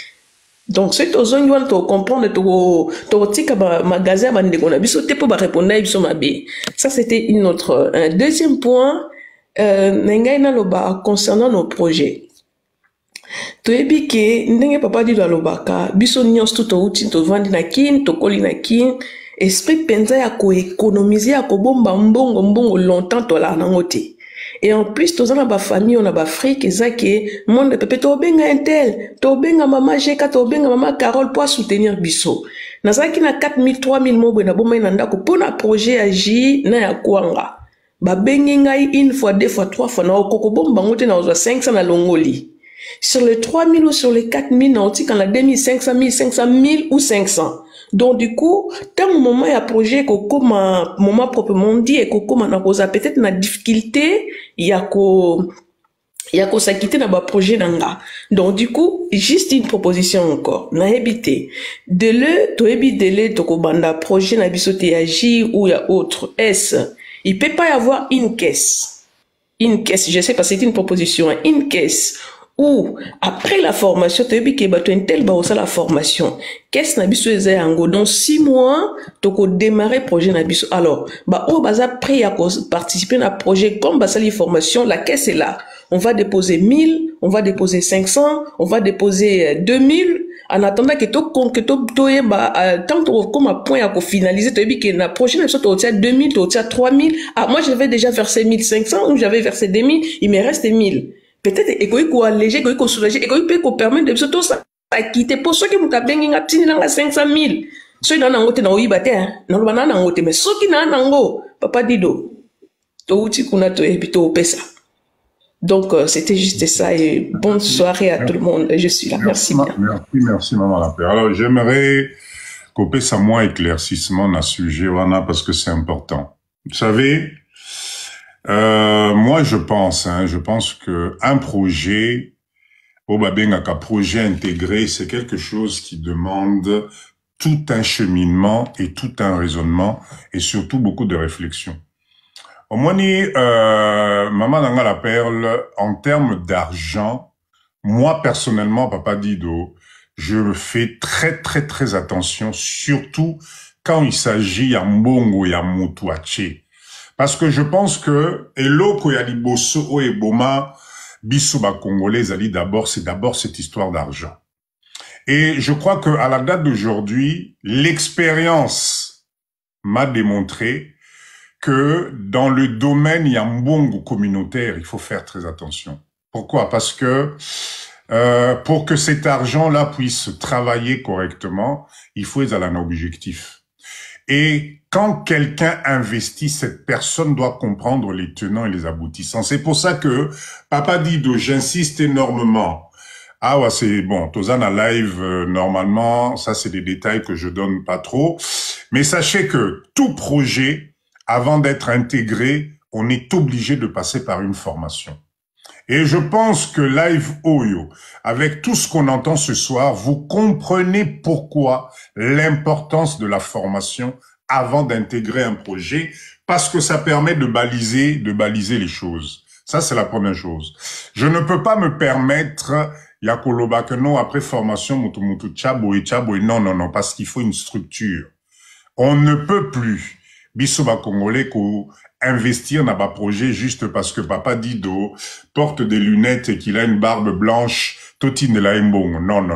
Donc c'est aux on doit comprendre to tika ba magasin ba ndeko na biso te po ba répondre biso mabe. Ça c'était une autre un deuxième point ngai na lo ba concernant nos projets. Toyebi ke ndenge papa di alobaka biso nyonso to uti to vandi na kin to koli na kin esprit penza ya ko économiser ya ko bomba mbongo longtemps to la nango te. Et en plus to zana ba famille on a ba fric ezake monde pepe to benga intel to benga mama Jeka to benga mama Carole pour soutenir biso nazaki na 4000 3000 mobo na bomba na ndako pona projet agi na ya kwanga ba bengi ngai une fois deux fois trois fois na okoko bomba ngote na 500 na longoli. Sur les 3000 ou sur les 4000, on dit qu'on a 2500, 1500, 1000 ou 500. Donc, du coup, tant au moment il y a projet, comme moment proprement dit, et comme on a peut-être une difficulté, il y a qu'on s'acquitte dans le projet d'anga. Donc, du coup, juste une proposition encore. Na habité. De le, to banda projet na bisoté agi ou il y a autre. Il peut pas y avoir une caisse. Une caisse, je sais pas, c'est une proposition, une caisse. Ou après la formation, tu as vu que tu as une telle barre la formation. Qu'est-ce que tu as fait dans 6 mois, tu as démarré le projet. Alors, au bas après à participer à un projet comme la formation, la caisse est là. On va déposer 1000, on va déposer 500, on va déposer 2000. En attendant que tant comme un point à finaliser, tu as vu que la prochaine tu as 2000, tu as 3000. Ah, moi, j'avais déjà versé 1500 ou j'avais versé 2000, il me reste 1000. Peut-être égoïque alléger, égoïque soulager, égoïque peut permettre de surtout ça quitter pour ceux qui m'ont bien gagné dans la 500 000. Ceux qui n'ont pas été dans l'Ibate, n'ont pas été, mais ceux qui n'ont pas papa dido, to uti kuna to ebito pesa. Donc c'était juste ça et bonne soirée à tout le monde. Je suis là. Merci bien. Merci maman la paix. Alors j'aimerais qu'on passe à moins éclaircissement dans ce sujet parce que c'est important. Vous savez. Moi, je pense que un projet, un projet intégré, c'est quelque chose qui demande tout un cheminement et tout un raisonnement et surtout beaucoup de réflexion. Au moins, Maman Nanga la Perle, en termes d'argent, moi personnellement, Papa Dido, je fais très très très attention, surtout quand il s'agit à Mbongo et à Moutouaché. Parce que je pense que eloko ya liboso o eboma biso ba congolais ali c'est d'abord cette histoire d'argent. Et je crois que à la date d'aujourd'hui, l'expérience m'a démontré que dans le domaine yambongo communautaire, il faut faire très attention. Pourquoi? Parce que pour que cet argent-là puisse travailler correctement, il faut être à un objectif. Et quand quelqu'un investit, cette personne doit comprendre les tenants et les aboutissants. C'est pour ça que, Papa Dido, j'insiste énormément. Ah ouais, c'est bon, Tozana Live, normalement, ça c'est des détails que je donne pas trop. Mais sachez que tout projet, avant d'être intégré, on est obligé de passer par une formation. Et je pense que Live Oyo, avec tout ce qu'on entend ce soir, vous comprenez pourquoi l'importance de la formation avant d'intégrer un projet. parce que ça permet de baliser les choses. Ça, c'est la première chose. Je ne peux pas me permettre, Yakoloba, que non, après formation, mutu tchabo et non, parce qu'il faut une structure. On ne peut plus, bisoba congolais, investir dans un projet juste parce que Papa Dido porte des lunettes et qu'il a une barbe blanche, totine de la mbongo. Non.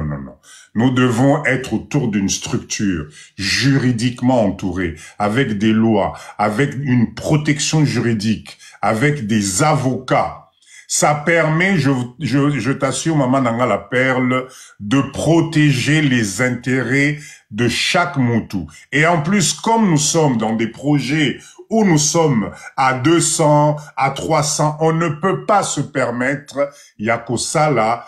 Nous devons être autour d'une structure juridiquement entourée, avec des lois, avec une protection juridique, avec des avocats. Ça permet, je t'assure, Maman Nanga la Perle, de protéger les intérêts de chaque Moutou. Et en plus, comme nous sommes dans des projets où nous sommes à 200, à 300, on ne peut pas se permettre, Yakosa là,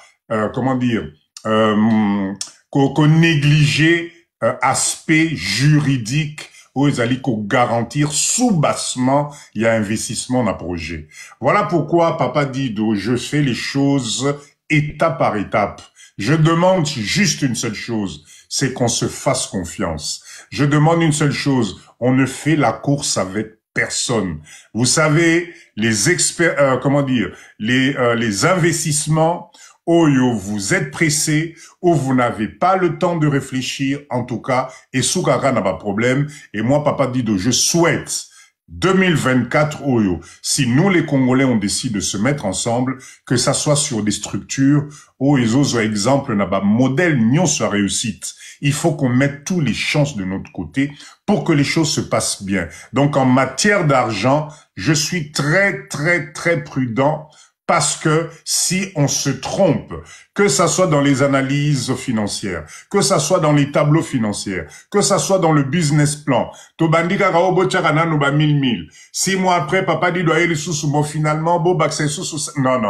qu'on négliger aspect juridique où ils allaient garantir sous-bassement il y a investissement dans le projet. Voilà pourquoi Papa Dido, je fais les choses étape par étape. Je demande juste une seule chose, c'est qu'on se fasse confiance. Je demande une seule chose, on ne fait la course avec personne. Vous savez, les experts, les investissements, vous êtes pressé, ou vous n'avez pas le temps de réfléchir, en tout cas, et Soukara n'a pas de problème. Et moi, Papa Dido, je souhaite 2024, si nous les Congolais on décide de se mettre ensemble, que ça soit sur des structures, exemple, n'a pas modèle, nion sur réussite. Il faut qu'on mette tous les chances de notre côté pour que les choses se passent bien. Donc, en matière d'argent, je suis très prudent. Parce que si on se trompe, que ça soit dans les analyses financières, que ça soit dans les tableaux financiers, que ça soit dans le business plan, to bandika ka obo tchakana no ba 1000. 6 mois après, Papa dit doit aller sous bon finalement, beau c'est sous. Non.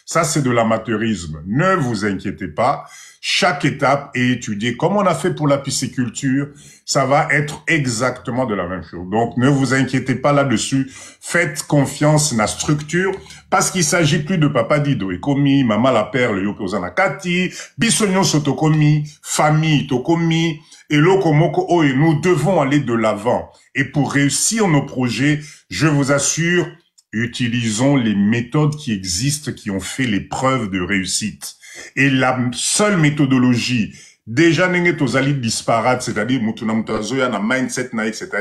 Ça, c'est de l'amateurisme. Ne vous inquiétez pas. Chaque étape est étudiée. Comme on a fait pour la pisciculture, ça va être exactement de la même chose. Donc, ne vous inquiétez pas là-dessus. Faites confiance à la structure parce qu'il s'agit plus de Papa Dido et Komi, Maman la Perle, Yokozana Kati, Bissonyon Sotokomi, famille Tokomi, et Lokomoko, et nous devons aller de l'avant. Et pour réussir nos projets, je vous assure, utilisons les méthodes qui existent, qui ont fait les preuves de réussite. Et la seule méthodologie, déjà n'engé tozali disparate, c'est-à-dire mutuna mutazoya na mindset na etc.,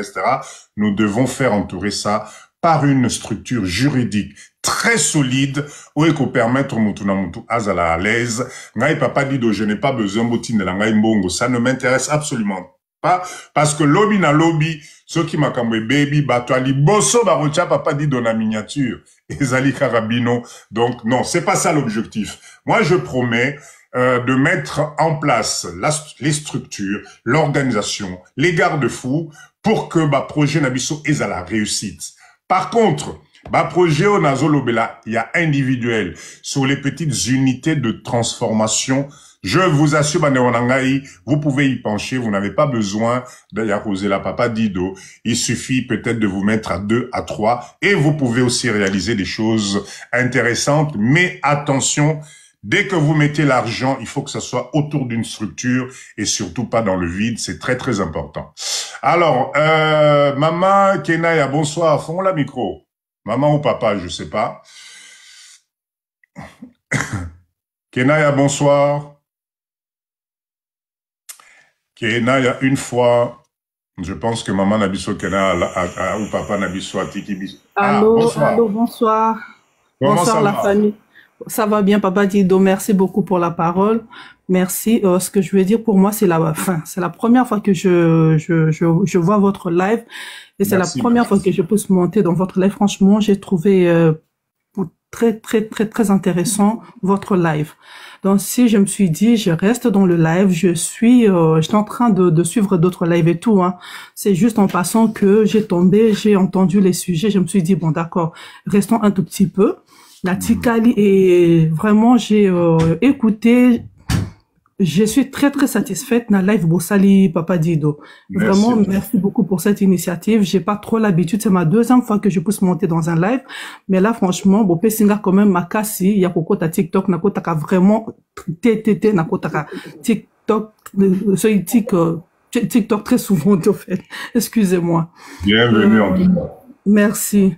nous devons faire entourer ça par une structure juridique très solide où il faut permettre mutuna mutu azala à l'aise. Ngai Papa Dido, je n'ai pas besoin botine de la ngai mbongo, ça ne m'intéresse absolument pas parce que lobby na lobby, ceux qui m'akamwe baby batwali bosso barocha Papa Dido na miniature. Ezali Karabino. Donc, non, c'est pas ça l'objectif. Moi, je promets de mettre en place les structures, l'organisation, les garde-fous pour que ma projet Nabiso ait à la réussite. Par contre, ma projet au Nazolobela, il y a individuel sur les petites unités de transformation. Je vous assure, vous pouvez y pencher, vous n'avez pas besoin de la Papa Dido. Il suffit peut-être de vous mettre à 2, à 3 et vous pouvez aussi réaliser des choses intéressantes. Mais attention, dès que vous mettez l'argent, il faut que ça soit autour d'une structure et surtout pas dans le vide. C'est très important. Alors, Maman Kenaya, bonsoir. Fond la micro. Maman ou papa, je sais pas. Kenaya, bonsoir. Kenaya, une fois, je pense que maman Nabiso Kenaya ou papa Nabiso Atiki. Allô, bonsoir. allô, bonsoir. Comment Bonsoir ça la va? famille. Ça va bien, Papa Dido. Merci beaucoup pour la parole. Merci. Ce que je veux dire pour moi, c'est la première fois que je vois votre live et c'est la Merci. première fois que je peux monter dans votre live. Franchement, j'ai trouvé très intéressant votre live. Donc si je me suis dit je reste dans le live, j'étais en train de suivre d'autres lives et tout, hein. C'est juste en passant que j'ai entendu les sujets, je me suis dit bon d'accord, restons un tout petit peu. La Tikali et vraiment j'ai écouté. Je suis très satisfaite na live Bossali Papa Dido. Vraiment, merci beaucoup pour cette initiative. J'ai pas trop l'habitude. C'est ma deuxième fois que je puisse monter dans un live. Mais là, franchement, Bopé Singa quand même makasi. Il y a koko ta TikTok, na kota ka vraiment na kota ka TikTok, TikTok très souvent, en fait. Excusez-moi. Bienvenue en tout cas. Merci.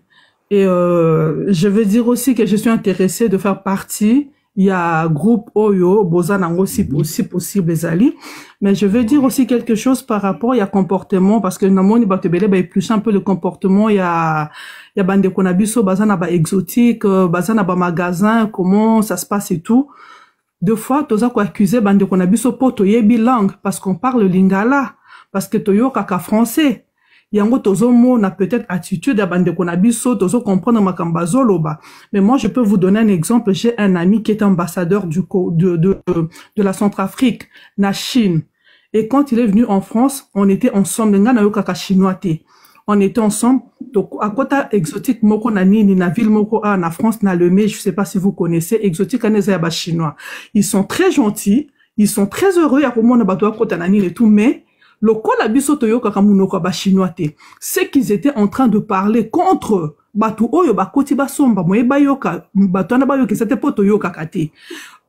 Et je veux dire aussi que je suis intéressée de faire partie. Il y a groupe Oyo, Bozanango si possible, Zali. Mais je veux dire aussi quelque chose par rapport à comportement, parce que Namoni Batebele, bah, plus un peu le comportement, il y a bande konabiso, bazana ba exotique, bazana ba magasin, comment ça se passe et tout. Deux fois, toza ko accuser bande konabiso po toyebi langue, parce qu'on parle lingala, parce que toyo kaka français. Yango tozo mo na peut-être attitude à bande konabiso, tozo comprendre makambazo loba. Mais moi, je peux vous donner un exemple. J'ai un ami qui est ambassadeur de la Centrafrique, na Chine. Et quand il est venu en France, on était ensemble. Nga na yo kaka chinois te. On était ensemble. Donc, à côté exotique, moko na nini, na ville moko a, na France, na Lemay, je sais pas si vous connaissez, exotique aneza yaba chinois. Ils sont très gentils. Ils sont très heureux. Ya komo na bato à côté na nini et tout, mais lokola biso toyo kaka munoko ba chinois te. C'est qu'ils étaient en train de parler contre batu oyo ba koti ba somba moye ba yoka batu na ba yoka c'était pas toyo kaka te.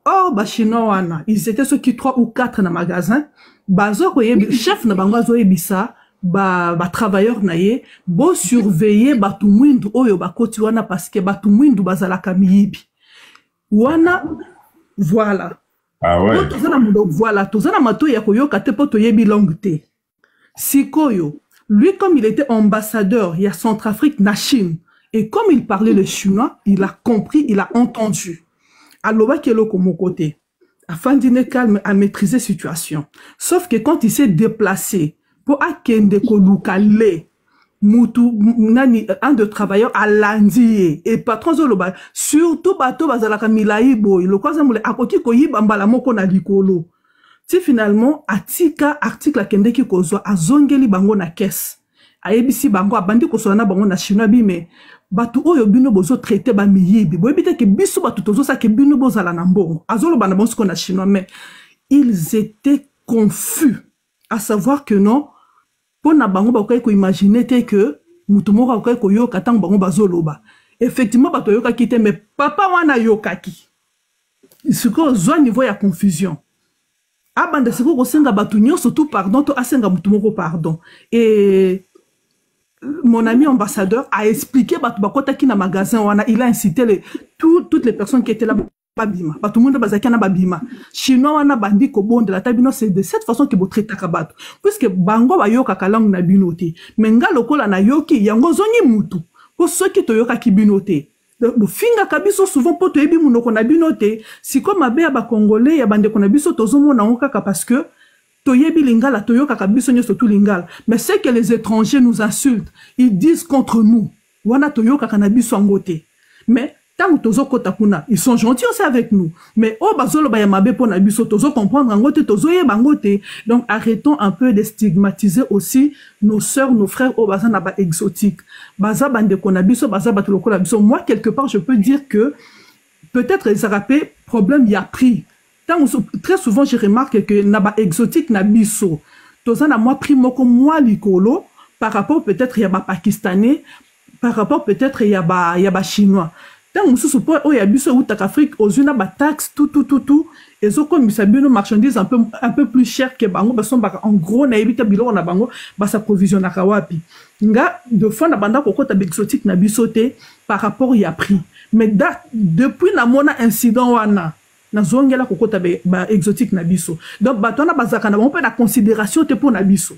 Or ba chinois wana, ils étaient ceux qui 3 ou 4 na magasin, bazo koye chef na bango zo yebisa ba travailleur na ye bo surveiller batu mwindu oyo ba koti wana parce que batu mwindu bazalaka miyibi. Wana voilà. Ah ouais. Voilà, tozana mato ya koyoka te po toyebi langue te. Sikoyo, lui comme il était ambassadeur, il y a Centrafrique, na Chine, et comme il parlait le chinois, il a compris, il a entendu. Aloba kelo komo côté, afin d'être calme à maîtriser la situation. Sauf que quand il s'est déplacé pour akende kolukale, mutu nani un de travailleurs à lundi et patron zoloba surtout bato bazalaka milaibo le kwaza mule akoki koyiba mbala moko na likolo ti finalement atika article akende ki kozwa azongeli bango na caisse ayebisi bango abandi kosola na bango na chinois bi mais bato oyo bino bozo traiter ba miyibi boyebite ke biso bato tozo sa ke bino bozala na mbongo azoloba na bonso na chinois mais ils étaient confus à savoir que non. Pour na bango ba ko imaginer que mutu moko ko yoka tango bango bazoloba effectivement ba to yoka kite mais papa wana yokaki ce que zo niveau ya confusion abanda siko ko senga batu nyonso tout pardon to asenga mutu moko pardon et mon ami ambassadeur a expliqué batu bakota ki na magasin wana il a incité toutes les personnes qui étaient là babima bato monde bazaki na babima chinois wana bandi ko bonde la tabino c'est de cette façon que bo traiter kabato puisque bango ba yoka kalangu na binote menga lokola na yoki yango zongi mutu po soki to yoka ki binote bo finga kabiso souvent po to yebi munoko na binote si comme abe ya ba congolais ya bande ko na biso tozomo na okaka parce que to yebi lingala to yoka kabiso nyo surtout lingala mais c'est que les étrangers nous insultent ils disent contre nous wana to yoka kana biso ngote mais tant que tozo kota kuna, ils sont gentils aussi avec nous. Mais oh bazolo ba yamabe po na biso tozo comprendre ngote tozo ye bangote. Donc arrêtons un peu de stigmatiser aussi nos sœurs, nos frères oh bazana ba exotique. Baza bande kona biso baza batuloko la biso. Moi quelque part je peux dire que peut-être les arapé problème y a pris. Très souvent je remarque que na ba exotique na biso. Tozana moi pris moko moi likolo par rapport peut-être y a ba pakistanais, par rapport peut-être y a ba chinois. Tant mususu po o ya biso ou Afrique aux une ba taxe tout et zo comme ça bien nos marchandises un peu plus cher que bango ba son en gros na ebita bilo na bango ba sa provisionner wapi nga de fois na banda ko kota exotique na biso te par rapport y a prix mais depuis na mona incident wana na zongela ko kota ba exotique na biso donc ba tona bazaka na bon peu na considération te pour na biso.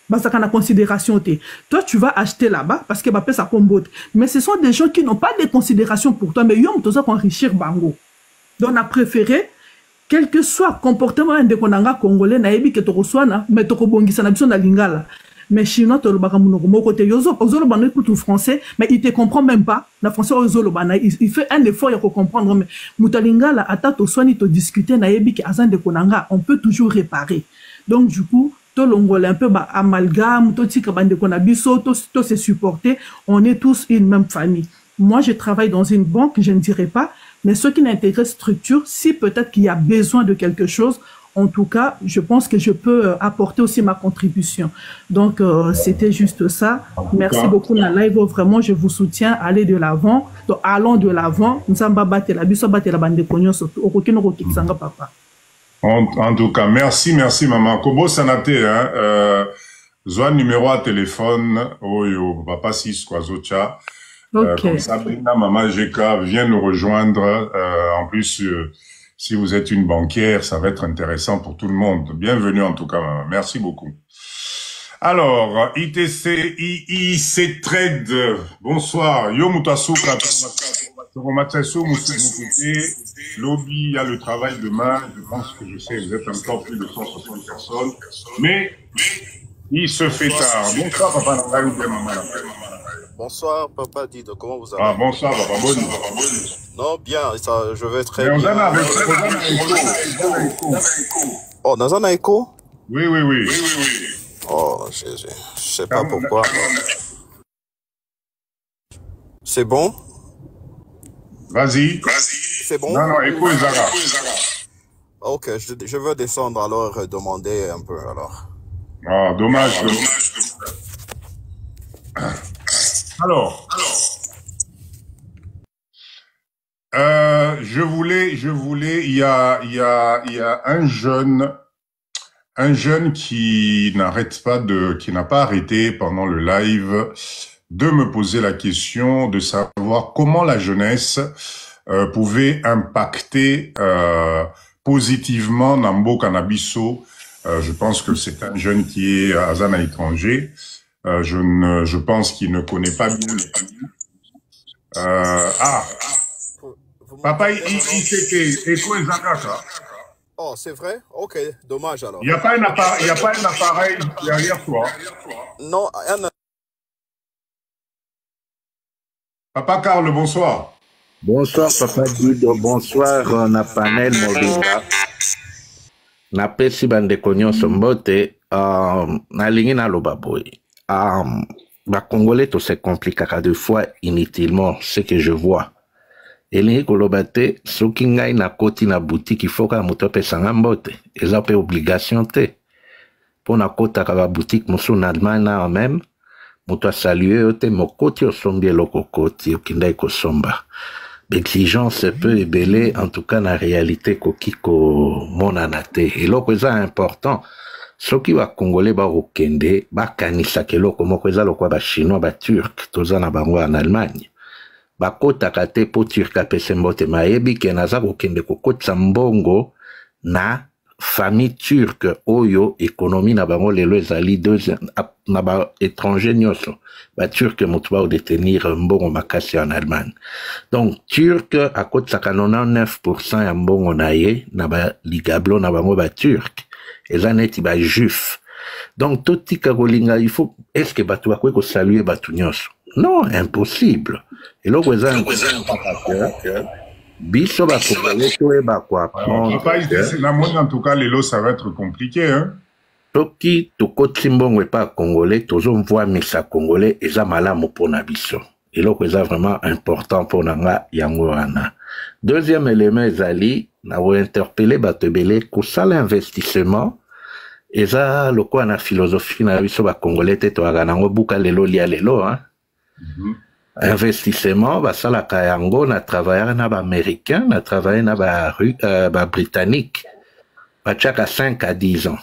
Basaka na considération te. Toi, tu vas acheter là-bas parce que ça combote. Mais ce sont des gens qui n'ont pas de considération pour toi. Mais ils ont besoin d'enrichir bango. Donc, on a préféré, quel que soit le comportement de konanga congolais, na ebi que tu reçois na, mais tu rebondis na biso na lingala. Mais chinois, tu le baka mon côté. Yozo le bano écoute français, mais il te comprend même pas. Na français, yozo le bana, il fait un effort pour comprendre. Mais mutalingala, ata to soini to discuter na ebi que azan de konanga, on peut toujours réparer. Donc, du coup, un peu amalgame, tout se supporter, on est tous une même famille. Moi, je travaille dans une banque, je ne dirais pas, mais ceux qui n'intègrent structure, si peut-être qu'il y a besoin de quelque chose, en tout cas, je pense que je peux apporter aussi ma contribution. Donc, c'était juste ça. Merci beaucoup, la live. Vraiment, je vous soutiens. Allez de l'avant. Donc, allons de l'avant. Nous sommes battus la bise, battus la bande de cognon, surtout. Au papa. En tout cas, merci, maman. Kobo Sanate, Zoa numéro à téléphone, Oyo, Papa 6, Kwazocha. Comme ça, Maman GK vient nous rejoindre. En plus, si vous êtes une banquière, ça va être intéressant pour tout le monde. Bienvenue en tout cas, maman. Merci beaucoup. Alors, IIC Trade, bonsoir. Yo Moutasuka, Lobby, il y a le travail demain. Je pense que je sais, vous êtes encore plus de 160 personnes. Mais il se fait tard. Bonsoir, Papa Nangaï, maman. Bonsoir, Papa Dido, comment vous allez? Ah, bonsoir, Papa Boni. Non, bien, ça, je vais très bien. Oh, dans un écho? Oui. Oh, je sais pas pourquoi. C'est bon? Vas-y. C'est bon? Non, écho Zara. Ok, je veux descendre alors demander un peu alors. Ah, dommage. Alors, je voulais, il y a un jeune qui n'arrête pas qui n'a pas arrêté pendant le live de me poser la question de savoir comment la jeunesse pouvait impacter positivement Nambo Cannabiso. Je pense que c'est un jeune qui est à Zana étranger. Je pense qu'il ne connaît pas bien le pays. Papa, il s'était écho ça. Oh, c'est vrai? Ok, dommage alors. Il n'y a pas un appareil derrière toi. Non, Papa Carl, bonsoir. Bonsoir, Papa Dido. Bonsoir, na panel Molinga. Na pesi bande konyo sombote, na lingi na lobaboy. Ba Congolais, tout se complique à deux fois inutilement, ce que je vois. Et lingi kolobate, so ki ngai na koti na boutique, il faut que moto pe sangambote. Et ça pe obligation te. Pour na kota ka ba boutique, mosu na dmana même, moto a salué, te mo koti o sombi loko koti, o kindai ko somba. L'exigence peut ébeler, en tout cas, la réalité ko monanate. Et loko ça important. Soki wa Congolais ba okende, ba kanisa ke loko moko eza lokwa ba chinois ba turc, toza na bango en Allemagne. Ba kota kate po turc apese mbote mayebi ke naza kokende kokotsa mbongo na famille turque oyo économie na bango lelo ezali na ba étranger nyoso. Ba turc motu ba détenir mbongo makasi en Allemagne. Donc turc akotsa 99% ya mbongo na ye na ba ligablo na bango ba turc. Eza neti ba juif. Donc tout tika kolinga il faut est-ce que batu bakwe ko saluer batu nyoso? Non, impossible. Et là eza biso ba Congolais to e ba kwa prendre. Papa il dit la monnaie en tout cas lelo ça va être compliqué hein. Toki tokoti mbongo pa Congolais tozo mvoa misa Congolais eza malamu pona biso. Et là eza vraiment important pour nanga yango wana. Deuxième élément ezali na wo interpeller batebele ko sala investissement eza lokwa na philosophie na biso ba Congolais te to aganango buka lelo lia lelo hein. Investissement basala kayango na travailler na ba américain na travailler na ba britannique ba chaka 5 à 10 ans.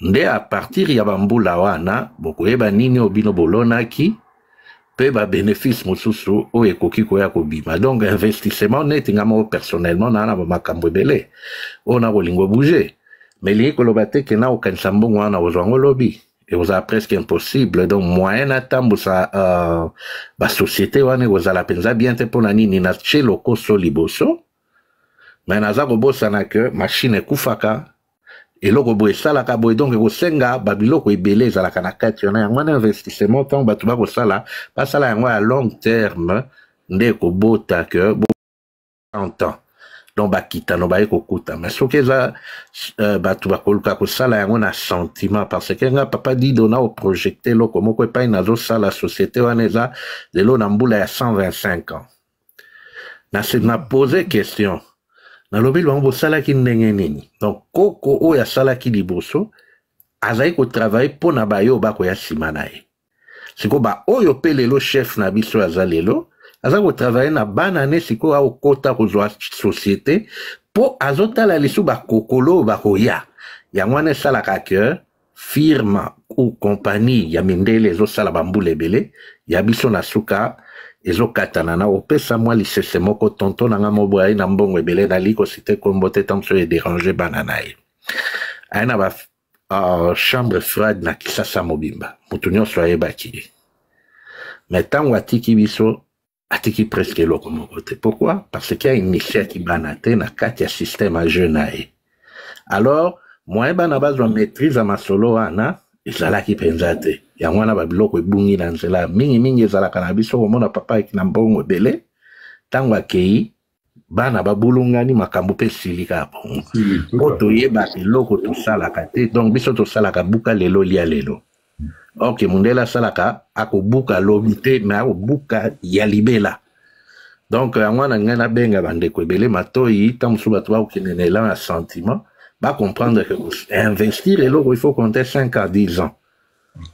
Nde à partir ya bambula wana bokoyeba nini obino bolonaki pe ba bénéfice mosusu o ekoki koya kobima. Donc investissement neti ngamo personnellement na ba makambo belé on a bolingo bouger mais li kolobate ke na okanisa mbongo wana ozwango lobi et vous a presque impossible donc moyen atambo sa ba société wana ozala penza bien te pona nini na chelo ko soliboso mais naza ko bosana que machine kufaka eloko boye salaka boye donc kosenga babiloko ebele ezalaka na kati wana yango na investissement tant batu bakosala basala yango à long terme nde kobota que en temps donc bakita no baye kokuta mais soki eza batu bakoluka kosala yango na sentiment parce que nga Papa Dido na oprojecte loko moko epai nazosala société wana eza lelo na mbula ya 125 ans na pose question na lobi lwango salaki ndenge nini donc koko oya salaki liboso azai ko travailler pona bayo bako ya simana ye siko ba oyo pe lelo chef na biso azalelo aza ko travailler na banane siko au kota kozwa société po azotala lisu ba kokolo bako ya mwana salaka que firme ou compagnie ya mindele ezosala bambula ebele ya biso na suka ezokatana na opesa mwa lisese moko tonton nanga moboye na mbongo ebele nali kosite kombo te ntango so edérange bana na ye aye na chambre froide na Kisasa mobimba moto nyonso ayebaki ye mais ntango atiki biso atiki presque eloko moko te pourquoi parce que ainitiaki bana te na kati ya système a jeu na ye alors moyen bana bazwa maîtrise ya masolo wana ezalaki mpenza te yango wana babiloko ebungi na nzela mingi ezalaka na biso komona papa eki na mbongo ebele ntango akei bana babulungani makambo mpe esilika bongo po toyebaka eloko tosalaka te donc biso tosalaka buka lelo lia lelo ok mundele asalaka akobuka lobi te me akobuka ya libela donc yango wana ngai nabenga bandeko ebele matoi ntango mosusu bato bakokende na elan ya sentiment comprendre que investir eloko il faut compter 5 à 10 ans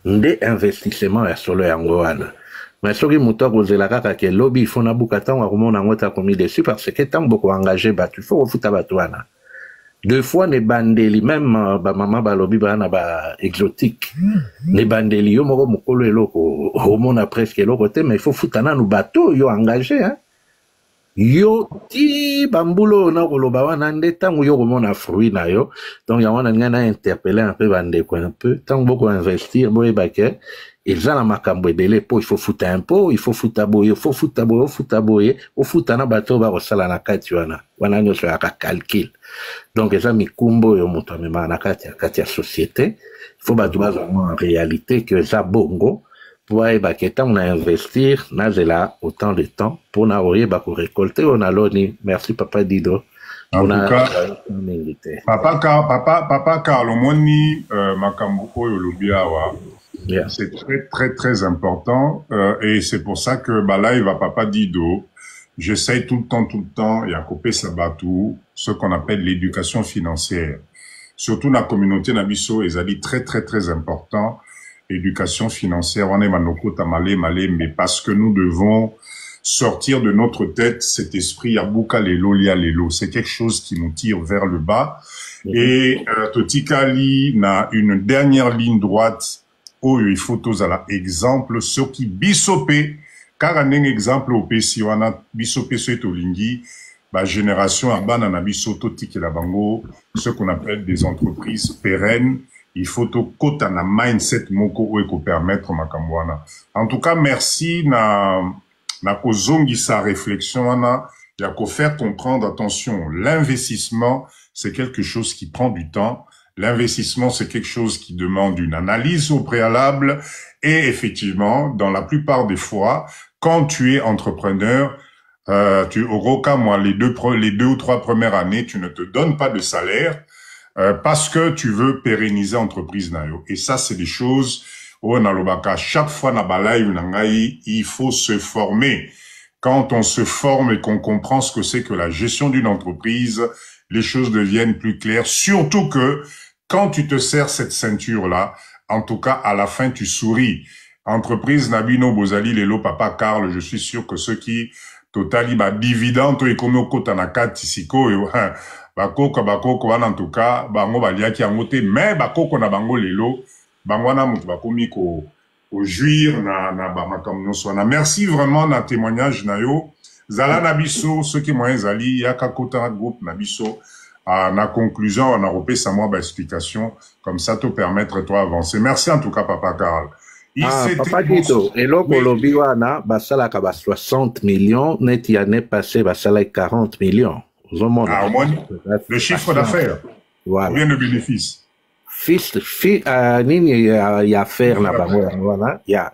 nde investissement ya solo yango wana mais soki moto akozela kaka ke lobi il faut nabuka ntango akomona yango te akomi dessus parce que ntango bokoengage bato il faut kofuta bato wana deux fois ne bandeli même bamama balobi bana ba exotique ne bandeli yo moko mokolo eloko omona presque eloko te mais il faut futa nanu bato yo engagé hein yo ti bambulo na koloba wana nde ntango yo komona fruit na yo donc yango wana ngai na interpeller un peu bandeko un peu ntango boko investir boyeba ke eza na makambo ebele po il faut futa impôt il faut futa boye ofuta na bato bakosala na kati wana nyonso yaka calcul donc eza mikumbo oyo moto amemaka na kati ya société il faut bato bazwa en réalité que eza bongo pour ayeba ke ntango na investir nazela autant de temps pour na oyeba korécolter on aloni merci papa Dido. En tout cas, papa Carl omoni makambo oyo lobi awa c'est très très important et c'est pour ça que live à papa Dido j'essaye tout le temps et à couper Sabatou ce qu'on appelle l'éducation financière surtout dans la communauté nabiso ezali très important éducation financière on est manoko tamale mais parce que nous devons sortir de notre tête cet esprit yabuka lelo lia lelo c'est quelque chose qui nous tire vers le bas et totikali na une dernière ligne droite où il faut tous à exemple ce qui bisopé car un exemple au PC wana bisopé c'est olingi ba génération abana na bisoto tikela bango ce qu'on appelle des entreprises pérennes. Il faut tout côté na mindset moko ou eko permettre makamwana. En tout cas, merci na kozongi sa réflexion na ya ko faire comprendre attention, l'investissement c'est quelque chose qui prend du temps. L'investissement c'est quelque chose qui demande une analyse au préalable et effectivement, dans la plupart des fois, quand tu es entrepreneur, au Roca, moi les deux ou trois premières années, tu ne te donnes pas de salaire. Parce que tu veux pérenniser l'entreprise nayo. Et ça, c'est des choses où on a l'obaka. Chaque fois, il faut se former. Quand on se forme et qu'on comprend ce que c'est que la gestion d'une entreprise, les choses deviennent plus claires. Surtout que quand tu te serres cette ceinture-là, en tout cas, à la fin, tu souris. Entreprise Nabino Bozali, Lelo, Papa Carl, je suis sûr que ceux qui totali ba dividende et comme kotanaka tisiko bakoko wana en tout cas bango baliaki yango te mais bakoko na bango lelo bango wana mutu bakomi ko jouir na ba makambo nyonso wana. Merci vraiment na témoignage na yo zala na biso soki moyen zali yaka kota groupe na biso na conclusion on a repesa moi ba explication comme ça te permettre toi avancer. Merci en tout cas papa Carl. Papa Dido, eloko lobi wana basalaka ba 60 millions neti année passée basala 40 millions. Le chiffre d'affaires, voilà. Bien le bénéfice. Nini ya faire na bango wana ya.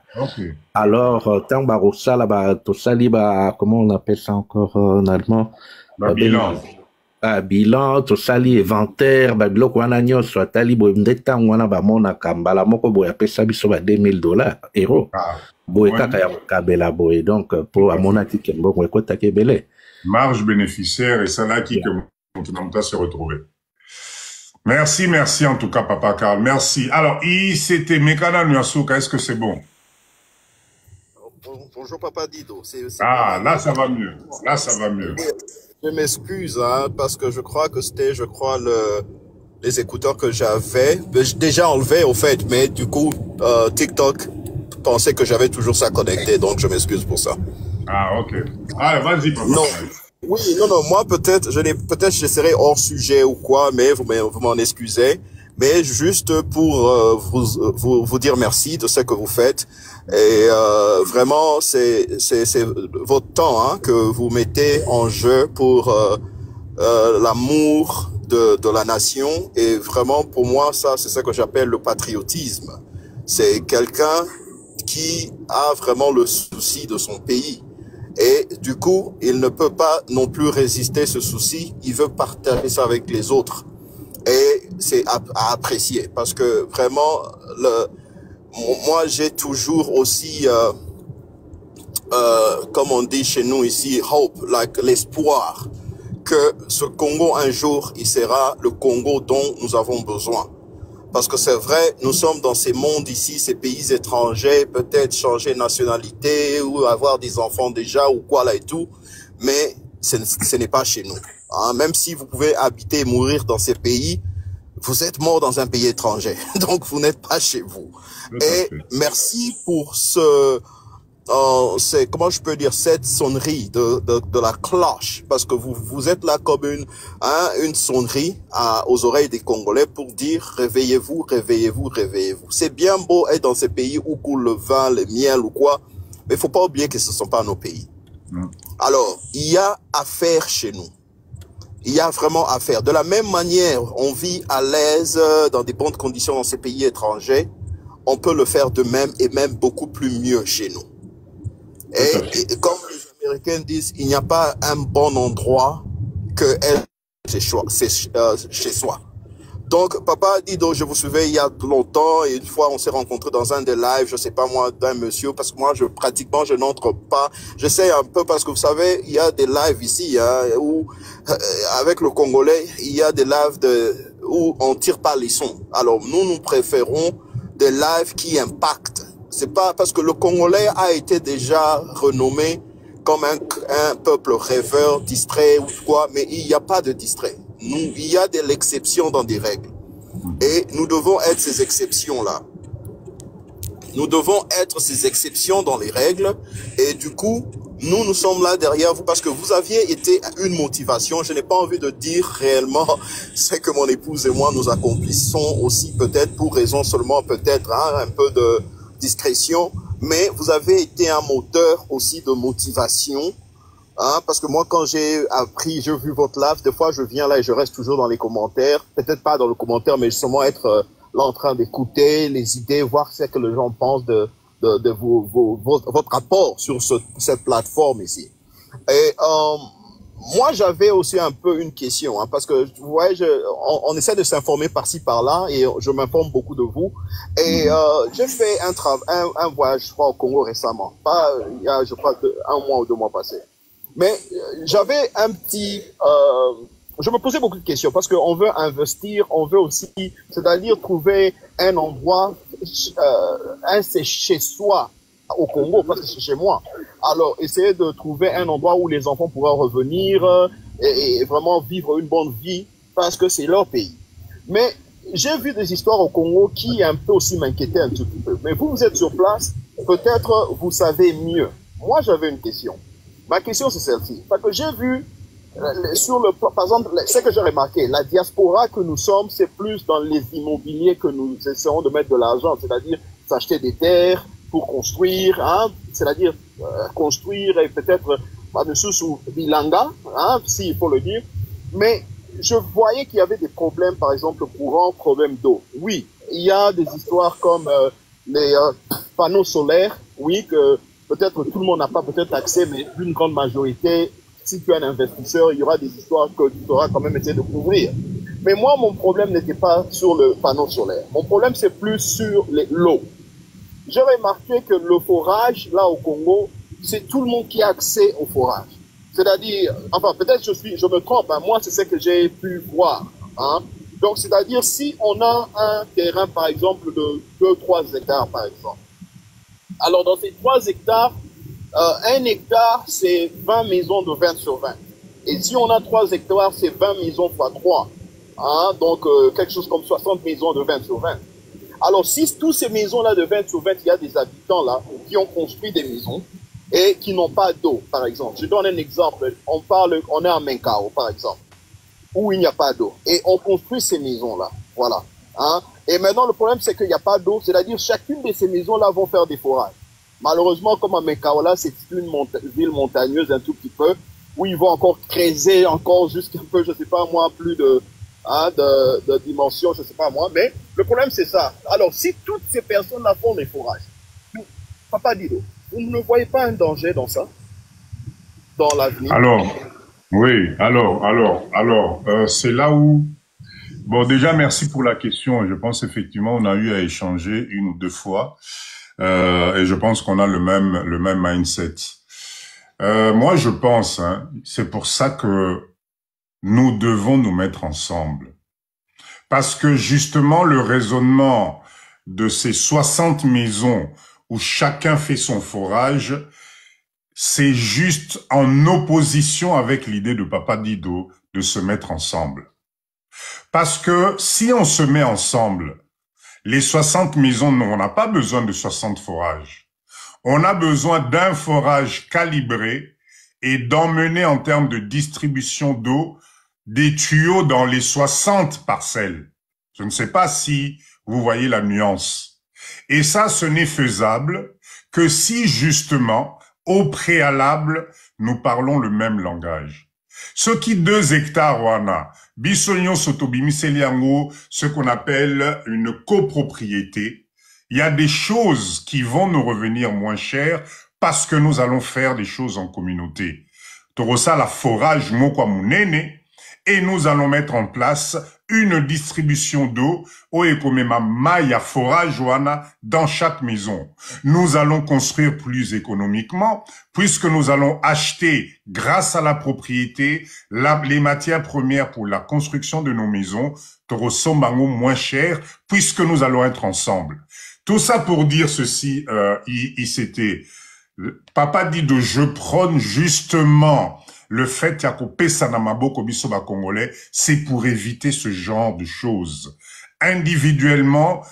Alors tant barosala ba tosali ba comment on appelle ça encore en allemand? Bilan. Bilan tosali inventaire ba biloko wana nyonso atali bo ndeta wana ba mona kambala moko boya pesa biso ba $2000 euros. Boye kaka ya kabela boye donc pour amona tike mboko ekota kebele. Marge bénéficiaire et ça là qui que on se retrouver. Merci en tout cas papa Carl. Merci. Alors, c'était Mekana Nyasuka, est-ce que c'est bon? Bonjour papa Dido. Là ça va mieux. Là ça va mieux. Je m'excuse parce que je crois que c'était les écouteurs que j'avais, déjà enlevés au fait, mais du coup, TikTok pensait que j'avais toujours ça connecté, donc je m'excuse pour ça. Ah, ok. Ah, vas-y, papa. Non. Oui, non, moi peut-être je serai hors sujet ou quoi, mais vous m'en excusez. Mais juste pour vous dire merci de ce que vous faites. Et vraiment, c'est votre temps hein, que vous mettez en jeu pour l'amour de la nation. Et vraiment, pour moi, ça, c'est ce que j'appelle le patriotisme. C'est quelqu'un qui a vraiment le souci de son pays. Et du coup, il ne peut pas non plus résister ce souci. Il veut partager ça avec les autres. Et c'est à apprécier parce que vraiment, moi, j'ai toujours aussi, comme on dit chez nous ici, hope, like l'espoir que ce Congo un jour, il sera le Congo dont nous avons besoin. Parce que c'est vrai, nous sommes dans ces mondes ici, ces pays étrangers, peut-être changer de nationalité ou avoir des enfants déjà ou quoi là et tout, mais ce n'est pas chez nous. Hein, même si vous pouvez habiter et mourir dans ces pays, vous êtes mort dans un pays étranger, donc vous n'êtes pas chez vous. Et merci pour comment je peux dire, cette sonnerie de la cloche, parce que vous êtes là comme une sonnerie aux oreilles des Congolais pour dire réveillez-vous, réveillez-vous, réveillez-vous. C'est bien beau être dans ces pays où coule le vin, le miel ou quoi, mais il faut pas oublier que ce ne sont pas nos pays. Alors, il y a à faire chez nous. Il y a vraiment à faire. De la même manière, on vit à l'aise dans des bonnes conditions dans ces pays étrangers, on peut le faire de même et même beaucoup plus mieux chez nous. Et comme les Américains disent, il n'y a pas un bon endroit que chez soi. Donc, Papa Dido, je vous suivais il y a longtemps et une fois on s'est rencontrés dans un des lives, je sais pas moi, d'un monsieur, parce que moi pratiquement je n'entre pas. J'essaie un peu parce que vous savez, il y a des lives ici hein, où avec le Congolais, il y a des lives où on tire pas les sons. Alors nous préférons des lives qui impactent. C'est pas parce que le Congolais a été déjà renommé comme un peuple rêveur, distrait ou quoi, mais il n'y a pas de distrait. Il y a de l'exception dans des règles. Et nous devons être ces exceptions-là. Nous devons être ces exceptions dans les règles. Et du coup, nous sommes là derrière vous parce que vous aviez été une motivation. Je n'ai pas envie de dire réellement ce que mon épouse et moi nous accomplissons aussi peut-être pour raison seulement peut-être hein, un peu de discrétion. Mais vous avez été un moteur aussi de motivation. Hein, parce que moi, quand j'ai vu votre live, des fois, je viens là et je reste toujours dans les commentaires. Peut-être pas dans le commentaire, mais justement être là en train d'écouter les idées, voir ce que les gens pensent de votre rapport sur cette plateforme ici. Et moi, j'avais aussi un peu une question, hein, parce que vous voyez, on essaie de s'informer par-ci par-là et je m'informe beaucoup de vous. Et j'ai fait un voyage, je crois, au Congo récemment, pas il y a, je crois, 1 mois ou 2 mois passés. Mais j'avais je me posais beaucoup de questions parce qu'on veut investir, on veut aussi, c'est-à-dire trouver un endroit, c'est chez soi au Congo, parce que c'est chez moi. Alors, essayer de trouver un endroit où les enfants pourraient revenir et vraiment vivre une bonne vie parce que c'est leur pays. Mais j'ai vu des histoires au Congo qui un peu aussi m'inquiétaient un tout petit peu. Mais vous êtes sur place, peut-être vous savez mieux. Moi, j'avais une question. Ma question, c'est celle-ci. Parce que j'ai vu, par exemple, ce que j'ai remarqué, la diaspora que nous sommes, c'est plus dans les immobiliers que nous essayons de mettre de l'argent, c'est-à-dire s'acheter des terres pour construire, hein, c'est-à-dire construire et peut-être par-dessus sous Bilanga, hein, s'il faut le dire. Mais je voyais qu'il y avait des problèmes, par exemple, courant, problème d'eau. Oui, il y a des histoires comme les panneaux solaires, oui, que peut-être tout le monde n'a pas peut-être accès, mais une grande majorité, si tu es un investisseur, il y aura des histoires que tu auras quand même essayé de couvrir. Mais moi, mon problème n'était pas sur le panneau solaire. Mon problème, c'est plus sur l'eau. J'ai remarqué que le forage, là au Congo, c'est tout le monde qui a accès au forage. C'est-à-dire, enfin, peut-être je me trompe, hein, moi, c'est ce que j'ai pu voir. Hein. Donc, c'est-à-dire, si on a un terrain, par exemple, de 2-3 hectares, par exemple, alors, dans ces 3 hectares, 1 hectare, c'est 20 maisons de 20 sur 20. Et si on a 3 hectares, c'est 20 maisons x 3. hein, donc quelque chose comme 60 maisons de 20 sur 20. Alors, si toutes ces maisons-là de 20 sur 20, il y a des habitants là qui ont construit des maisons et qui n'ont pas d'eau, par exemple. Je donne un exemple. On est à Menkao, par exemple, où il n'y a pas d'eau. Et on construit ces maisons-là. Voilà. Hein? Et maintenant, le problème, c'est qu'il n'y a pas d'eau. C'est-à-dire, chacune de ces maisons-là vont faire des forages. Malheureusement, comme à Menkao, là, c'est une ville montagneuse un tout petit peu, où ils vont encore creuser encore jusqu'un peu, je sais pas moi, plus de dimension, je sais pas moi. Mais le problème, c'est ça. Alors, si toutes ces personnes-là font des forages, Papa Dido, vous ne voyez pas un danger dans ça, dans l'avenir? Alors, oui, c'est là où... Bon, déjà, merci pour la question. Je pense effectivement, on a eu à échanger une ou deux fois. Et je pense qu'on a le même mindset. Moi, je pense, hein, c'est pour ça que nous devons nous mettre ensemble. Parce que justement, le raisonnement de ces 60 maisons où chacun fait son forage, c'est juste en opposition avec l'idée de Papa Dido de se mettre ensemble. Parce que si on se met ensemble, les 60 maisons, on n'a pas besoin de 60 forages. On a besoin d'un forage calibré et d'emmener en termes de distribution d'eau des tuyaux dans les 60 parcelles. Je ne sais pas si vous voyez la nuance. Et ça, ce n'est faisable que si justement, au préalable, nous parlons le même langage. Ce qui 2 hectares, wana, bisogno sotobimiseliango, ce qu'on appelle une copropriété, il y a des choses qui vont nous revenir moins chères parce que nous allons faire des choses en communauté. Torosa la forage mokwa munene, et nous allons mettre en place une distribution d'eau au ekomema maya forage wana dans chaque maison. Nous allons construire plus économiquement puisque nous allons acheter grâce à la propriété les matières premières pour la construction de nos maisons torosombango moins cher puisque nous allons être ensemble. Tout ça pour dire ceci, ICT. Papa dit de je prône justement le fait Congolais, c'est pour éviter ce genre de choses. Individuellement,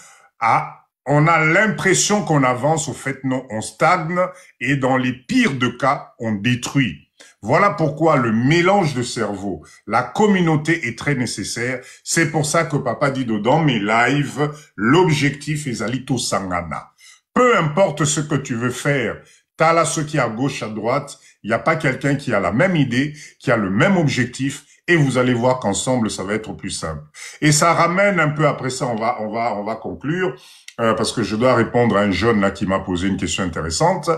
on a l'impression qu'on avance, au fait non, on stagne et dans les pires de cas, on détruit. Voilà pourquoi le mélange de cerveau, la communauté est très nécessaire. C'est pour ça que Papa dit dans mes lives, l'objectif est Zalito Sangana. Peu importe ce que tu veux faire, t'as là ceux qui à gauche, à droite, il n'y a pas quelqu'un qui a la même idée, qui a le même objectif, et vous allez voir qu'ensemble, ça va être plus simple. Et ça ramène un peu, après ça, on va conclure, parce que je dois répondre à un jeune là qui m'a posé une question intéressante.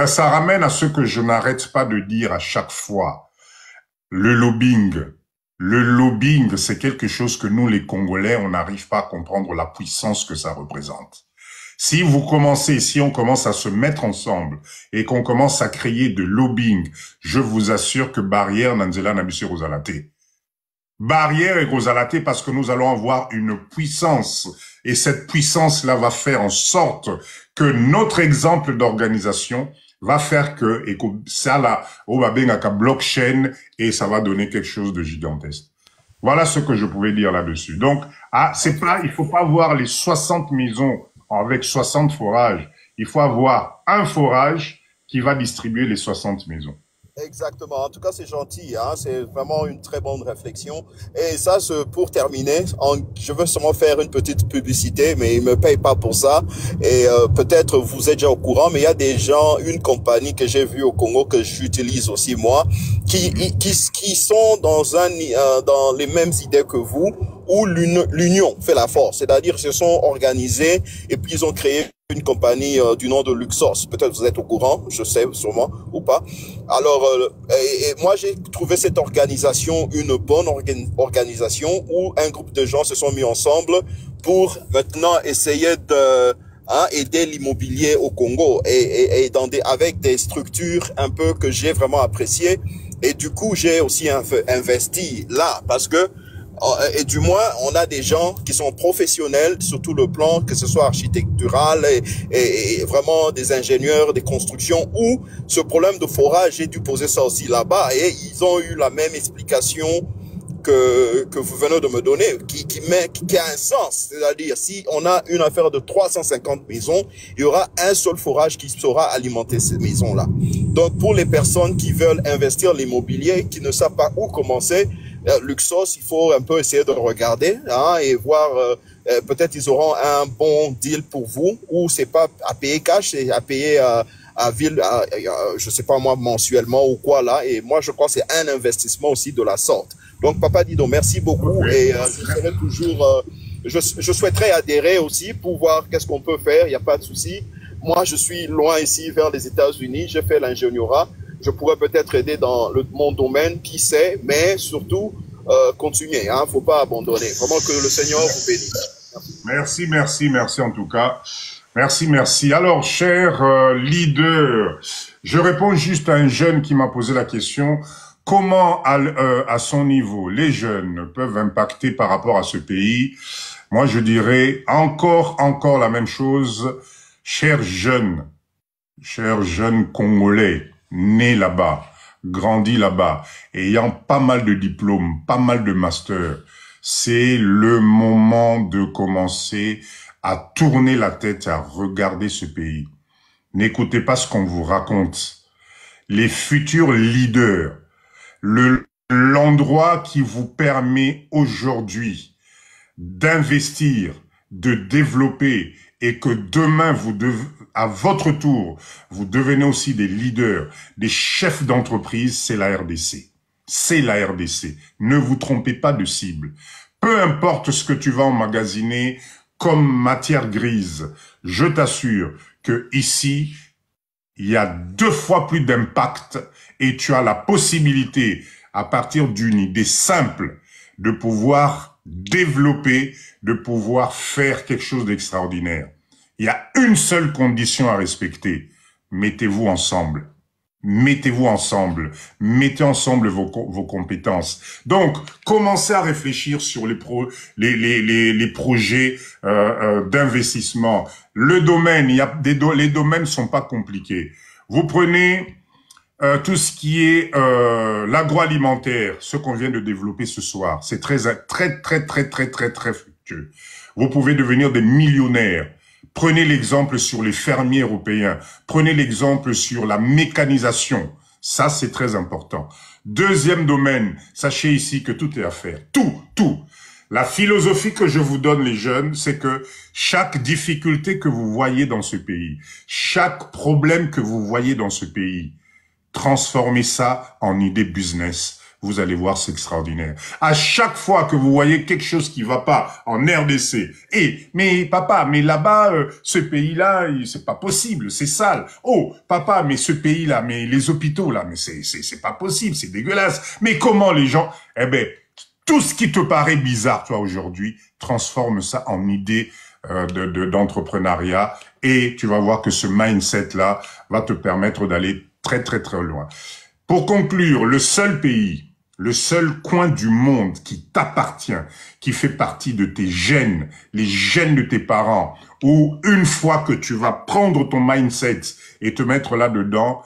Ça ramène à ce que je n'arrête pas de dire à chaque fois. Le lobbying. Le lobbying, c'est quelque chose que nous, les Congolais, on n'arrive pas à comprendre la puissance que ça représente. Si on commence à se mettre ensemble et qu'on commence à créer de lobbying, je vous assure que barrière Nanzela Nabissé Rosalate. Barrière et Rosalate parce que nous allons avoir une puissance et cette puissance-là va faire en sorte que notre exemple d'organisation va faire que, et que ça là, on va bien à blockchain et ça va donner quelque chose de gigantesque. Voilà ce que je pouvais dire là-dessus. Donc, il faut pas voir les 60 maisons avec 60 forages. Il faut avoir un forage qui va distribuer les 60 maisons. Exactement. En tout cas, c'est gentil. Hein? C'est vraiment une très bonne réflexion. Et ça, pour terminer, je veux seulement faire une petite publicité, mais ils me payent pas pour ça. Et peut-être vous êtes déjà au courant, mais il y a des gens, une compagnie que j'ai vue au Congo que j'utilise aussi moi, qui sont dans les mêmes idées que vous, où l'union fait la force. C'est-à-dire, ils se sont organisés et puis ils ont créé une compagnie du nom de Luxos. Peut-être vous êtes au courant, je sais sûrement ou pas. Alors, et moi j'ai trouvé cette organisation une bonne organisation où un groupe de gens se sont mis ensemble pour maintenant essayer de aider l'immobilier au Congo et avec des structures un peu que j'ai vraiment appréciées. Et du coup, j'ai aussi investi là parce que et du moins, on a des gens qui sont professionnels sur tout le plan, que ce soit architectural et vraiment des ingénieurs, des constructions, où ce problème de forage, j'ai dû poser ça aussi là-bas et ils ont eu la même explication que vous venez de me donner, qui a un sens. C'est-à-dire, si on a une affaire de 350 maisons, il y aura un seul forage qui saura alimenter ces maisons-là. Donc, pour les personnes qui veulent investir l'immobilier, qui ne savent pas où commencer, Luxos, il faut un peu essayer de regarder hein, et voir, peut-être ils auront un bon deal pour vous, ou c'est pas à payer cash, c'est à payer à ville, je sais pas moi, mensuellement ou quoi là. Et moi, je crois que c'est un investissement aussi de la sorte. Donc, Papa Dido, merci beaucoup. Et je serai toujours, je souhaiterais adhérer aussi pour voir qu'est-ce qu'on peut faire. Il n'y a pas de souci. Moi, je suis loin ici vers les États-Unis. J'ai fait l'ingénieura. Je pourrais peut-être aider dans mon domaine, qui sait, mais surtout, continuer. Hein, faut pas abandonner. Vraiment que le Seigneur vous bénisse. Merci en tout cas. Merci. Alors, cher leader, je réponds juste à un jeune qui m'a posé la question. Comment, à son niveau, les jeunes peuvent impacter par rapport à ce pays? Moi, je dirais encore la même chose. Chers jeunes Congolais, nés là-bas, grandis là-bas, ayant pas mal de diplômes, pas mal de masters, c'est le moment de commencer à tourner la tête, à regarder ce pays. N'écoutez pas ce qu'on vous raconte. Les futurs leaders, l'endroit qui vous permet aujourd'hui d'investir, de développer et que demain, à votre tour, vous devenez aussi des leaders, des chefs d'entreprise, c'est la RDC. C'est la RDC. Ne vous trompez pas de cible. Peu importe ce que tu vas emmagasiner comme matière grise, je t'assure que ici, il y a 2 fois plus d'impact et tu as la possibilité, à partir d'une idée simple, de pouvoir développer, de pouvoir faire quelque chose d'extraordinaire. Il y a une seule condition à respecter. Mettez-vous ensemble. Mettez-vous ensemble. Mettez ensemble vos compétences. Donc, commencez à réfléchir sur les projets d'investissement. Le domaine, les domaines sont pas compliqués. Vous prenez tout ce qui est l'agroalimentaire, ce qu'on vient de développer ce soir. C'est très fructueux. Vous pouvez devenir des millionnaires. Prenez l'exemple sur les fermiers européens. Prenez l'exemple sur la mécanisation. Ça, c'est très important. Deuxième domaine, sachez ici que tout est à faire. Tout. La philosophie que je vous donne, les jeunes, c'est que chaque difficulté que vous voyez dans ce pays, chaque problème que vous voyez dans ce pays, transformez ça en idée business. Vous allez voir, c'est extraordinaire. À chaque fois que vous voyez quelque chose qui va pas en RDC, mais papa, mais là-bas, ce pays-là, c'est pas possible, c'est sale. Oh, papa, mais ce pays-là, mais les hôpitaux là, mais c'est pas possible, c'est dégueulasse. Mais comment les gens, tout ce qui te paraît bizarre, toi, aujourd'hui, transforme ça en idée d'entrepreneuriat et tu vas voir que ce mindset-là va te permettre d'aller très loin. Pour conclure, le seul pays, le seul coin du monde qui t'appartient, qui fait partie de tes gènes, les gènes de tes parents, où une fois que tu vas prendre ton mindset et te mettre là-dedans,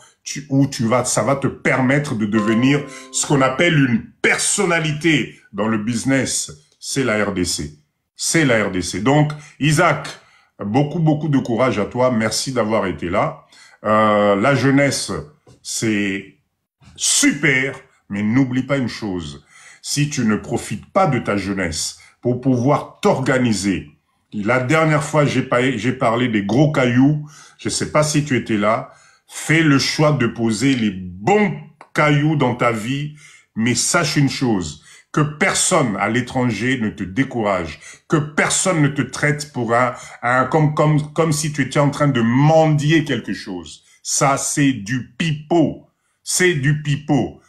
ça va te permettre de devenir ce qu'on appelle une personnalité dans le business, c'est la RDC. C'est la RDC. Donc, Isaac, beaucoup de courage à toi. Merci d'avoir été là. La jeunesse, c'est super, mais n'oublie pas une chose. Si tu ne profites pas de ta jeunesse pour pouvoir t'organiser, la dernière fois, j'ai parlé des gros cailloux. Je ne sais pas si tu étais là. Fais le choix de poser les bons cailloux dans ta vie, mais sache une chose, que personne à l'étranger ne te décourage, que personne ne te traite pour comme si tu étais en train de mendier quelque chose. Ça, c'est du pipeau. C'est du pipeau.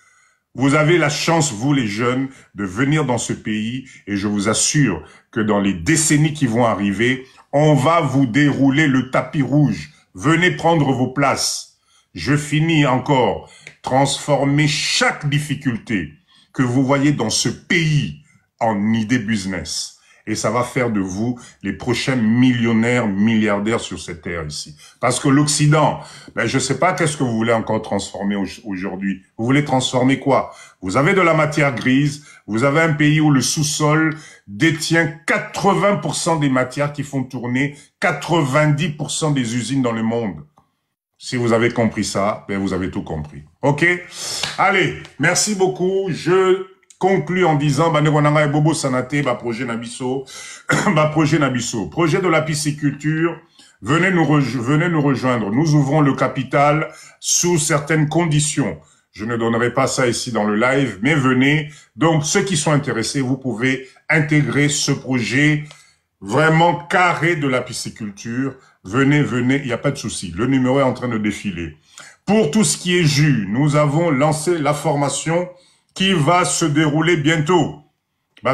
Vous avez la chance, vous les jeunes, de venir dans ce pays et je vous assure que dans les décennies qui vont arriver, on va vous dérouler le tapis rouge. Venez prendre vos places. Je finis encore. Transformez chaque difficulté que vous voyez dans ce pays en idée business. et ça va faire de vous les prochains millionnaires, milliardaires sur cette terre ici. Parce que l'Occident, ben, je sais pas qu'est-ce que vous voulez encore transformer aujourd'hui. Vous voulez transformer quoi? Vous avez de la matière grise, vous avez un pays où le sous-sol détient 80% des matières qui font tourner 90% des usines dans le monde. Si vous avez compris ça, ben vous avez tout compris. OK? Allez, merci beaucoup. Je conclue en disant, Bobo Sanate, projet Nabiso, projet de la pisciculture. Venez nous rejoindre. Nous ouvrons le capital sous certaines conditions. Je ne donnerai pas ça ici dans le live, mais venez. Donc, ceux qui sont intéressés, vous pouvez intégrer ce projet vraiment carré de la pisciculture. Venez, il n'y a pas de souci. Le numéro est en train de défiler. Pour tout ce qui est jus, nous avons lancé la formation qui va se dérouler bientôt. Mais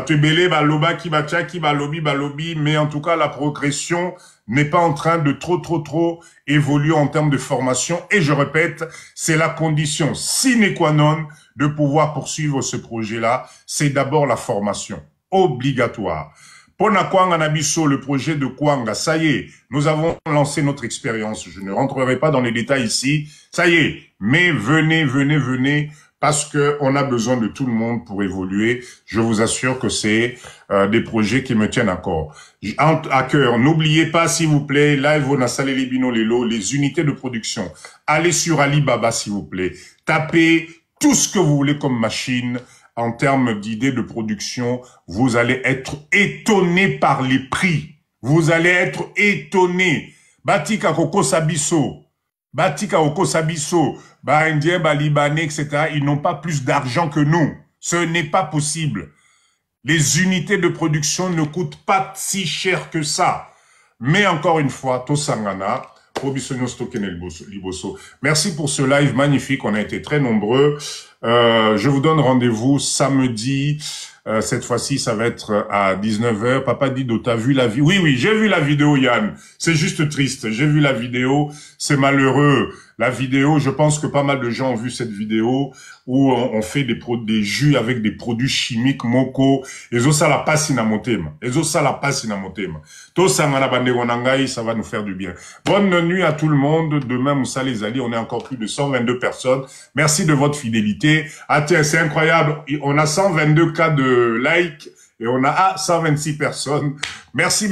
en tout cas, la progression n'est pas en train de trop évoluer en termes de formation. Et je répète, c'est la condition sine qua non de pouvoir poursuivre ce projet-là. C'est d'abord la formation obligatoire. Pona Kwanga Nabiso, le projet de Kwanga, ça y est, nous avons lancé notre expérience. Je ne rentrerai pas dans les détails ici. Ça y est, mais venez, parce que on a besoin de tout le monde pour évoluer. Je vous assure que c'est des projets qui me tiennent à cœur. N'oubliez pas, s'il vous plaît, live on a salé les bino lelo, les unités de production. Allez sur Alibaba, s'il vous plaît. Tapez tout ce que vous voulez comme machine. En termes d'idées de production, vous allez être étonné par les prix. Vous allez être étonné. Batika Koko Sabiso, Indien, Libanais, etc. Ils n'ont pas plus d'argent que nous. Ce n'est pas possible. Les unités de production ne coûtent pas si cher que ça. Mais encore une fois, Tosangana, merci pour ce live magnifique. On a été très nombreux. Je vous donne rendez-vous samedi. Cette fois-ci, ça va être à 19h. Papa Dido, t'as vu la vidéo? Oui, j'ai vu la vidéo, Yann. C'est juste triste. J'ai vu la vidéo. C'est malheureux. La vidéo, je pense que pas mal de gens ont vu cette vidéo où on fait des jus avec des produits chimiques, moko. Ça la passe inamotema. Ça va nous faire du bien. Bonne nuit à tout le monde. Demain, Moussa les Ali, on est encore plus de 122 personnes. Merci de votre fidélité. Ah tiens, c'est incroyable. On a 122 cas de likes et on a 126 personnes. Merci.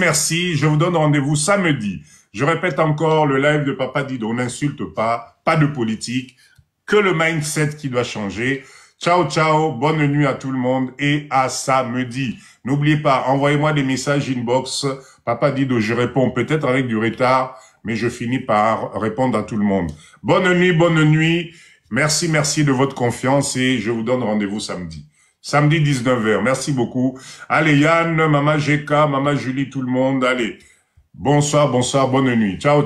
Je vous donne rendez-vous samedi. Je répète encore le live de Papa Dido. On n'insulte pas de politique, que le mindset qui doit changer. Ciao, bonne nuit à tout le monde et à samedi. N'oubliez pas, envoyez-moi des messages inbox. Papa Dido, je réponds peut-être avec du retard, mais je finis par répondre à tout le monde. Bonne nuit. Merci de votre confiance et je vous donne rendez-vous samedi. Samedi 19h. Merci beaucoup. Allez Yann, Maman GK, Maman Julie, tout le monde. Allez. Bonsoir, bonne nuit. Ciao.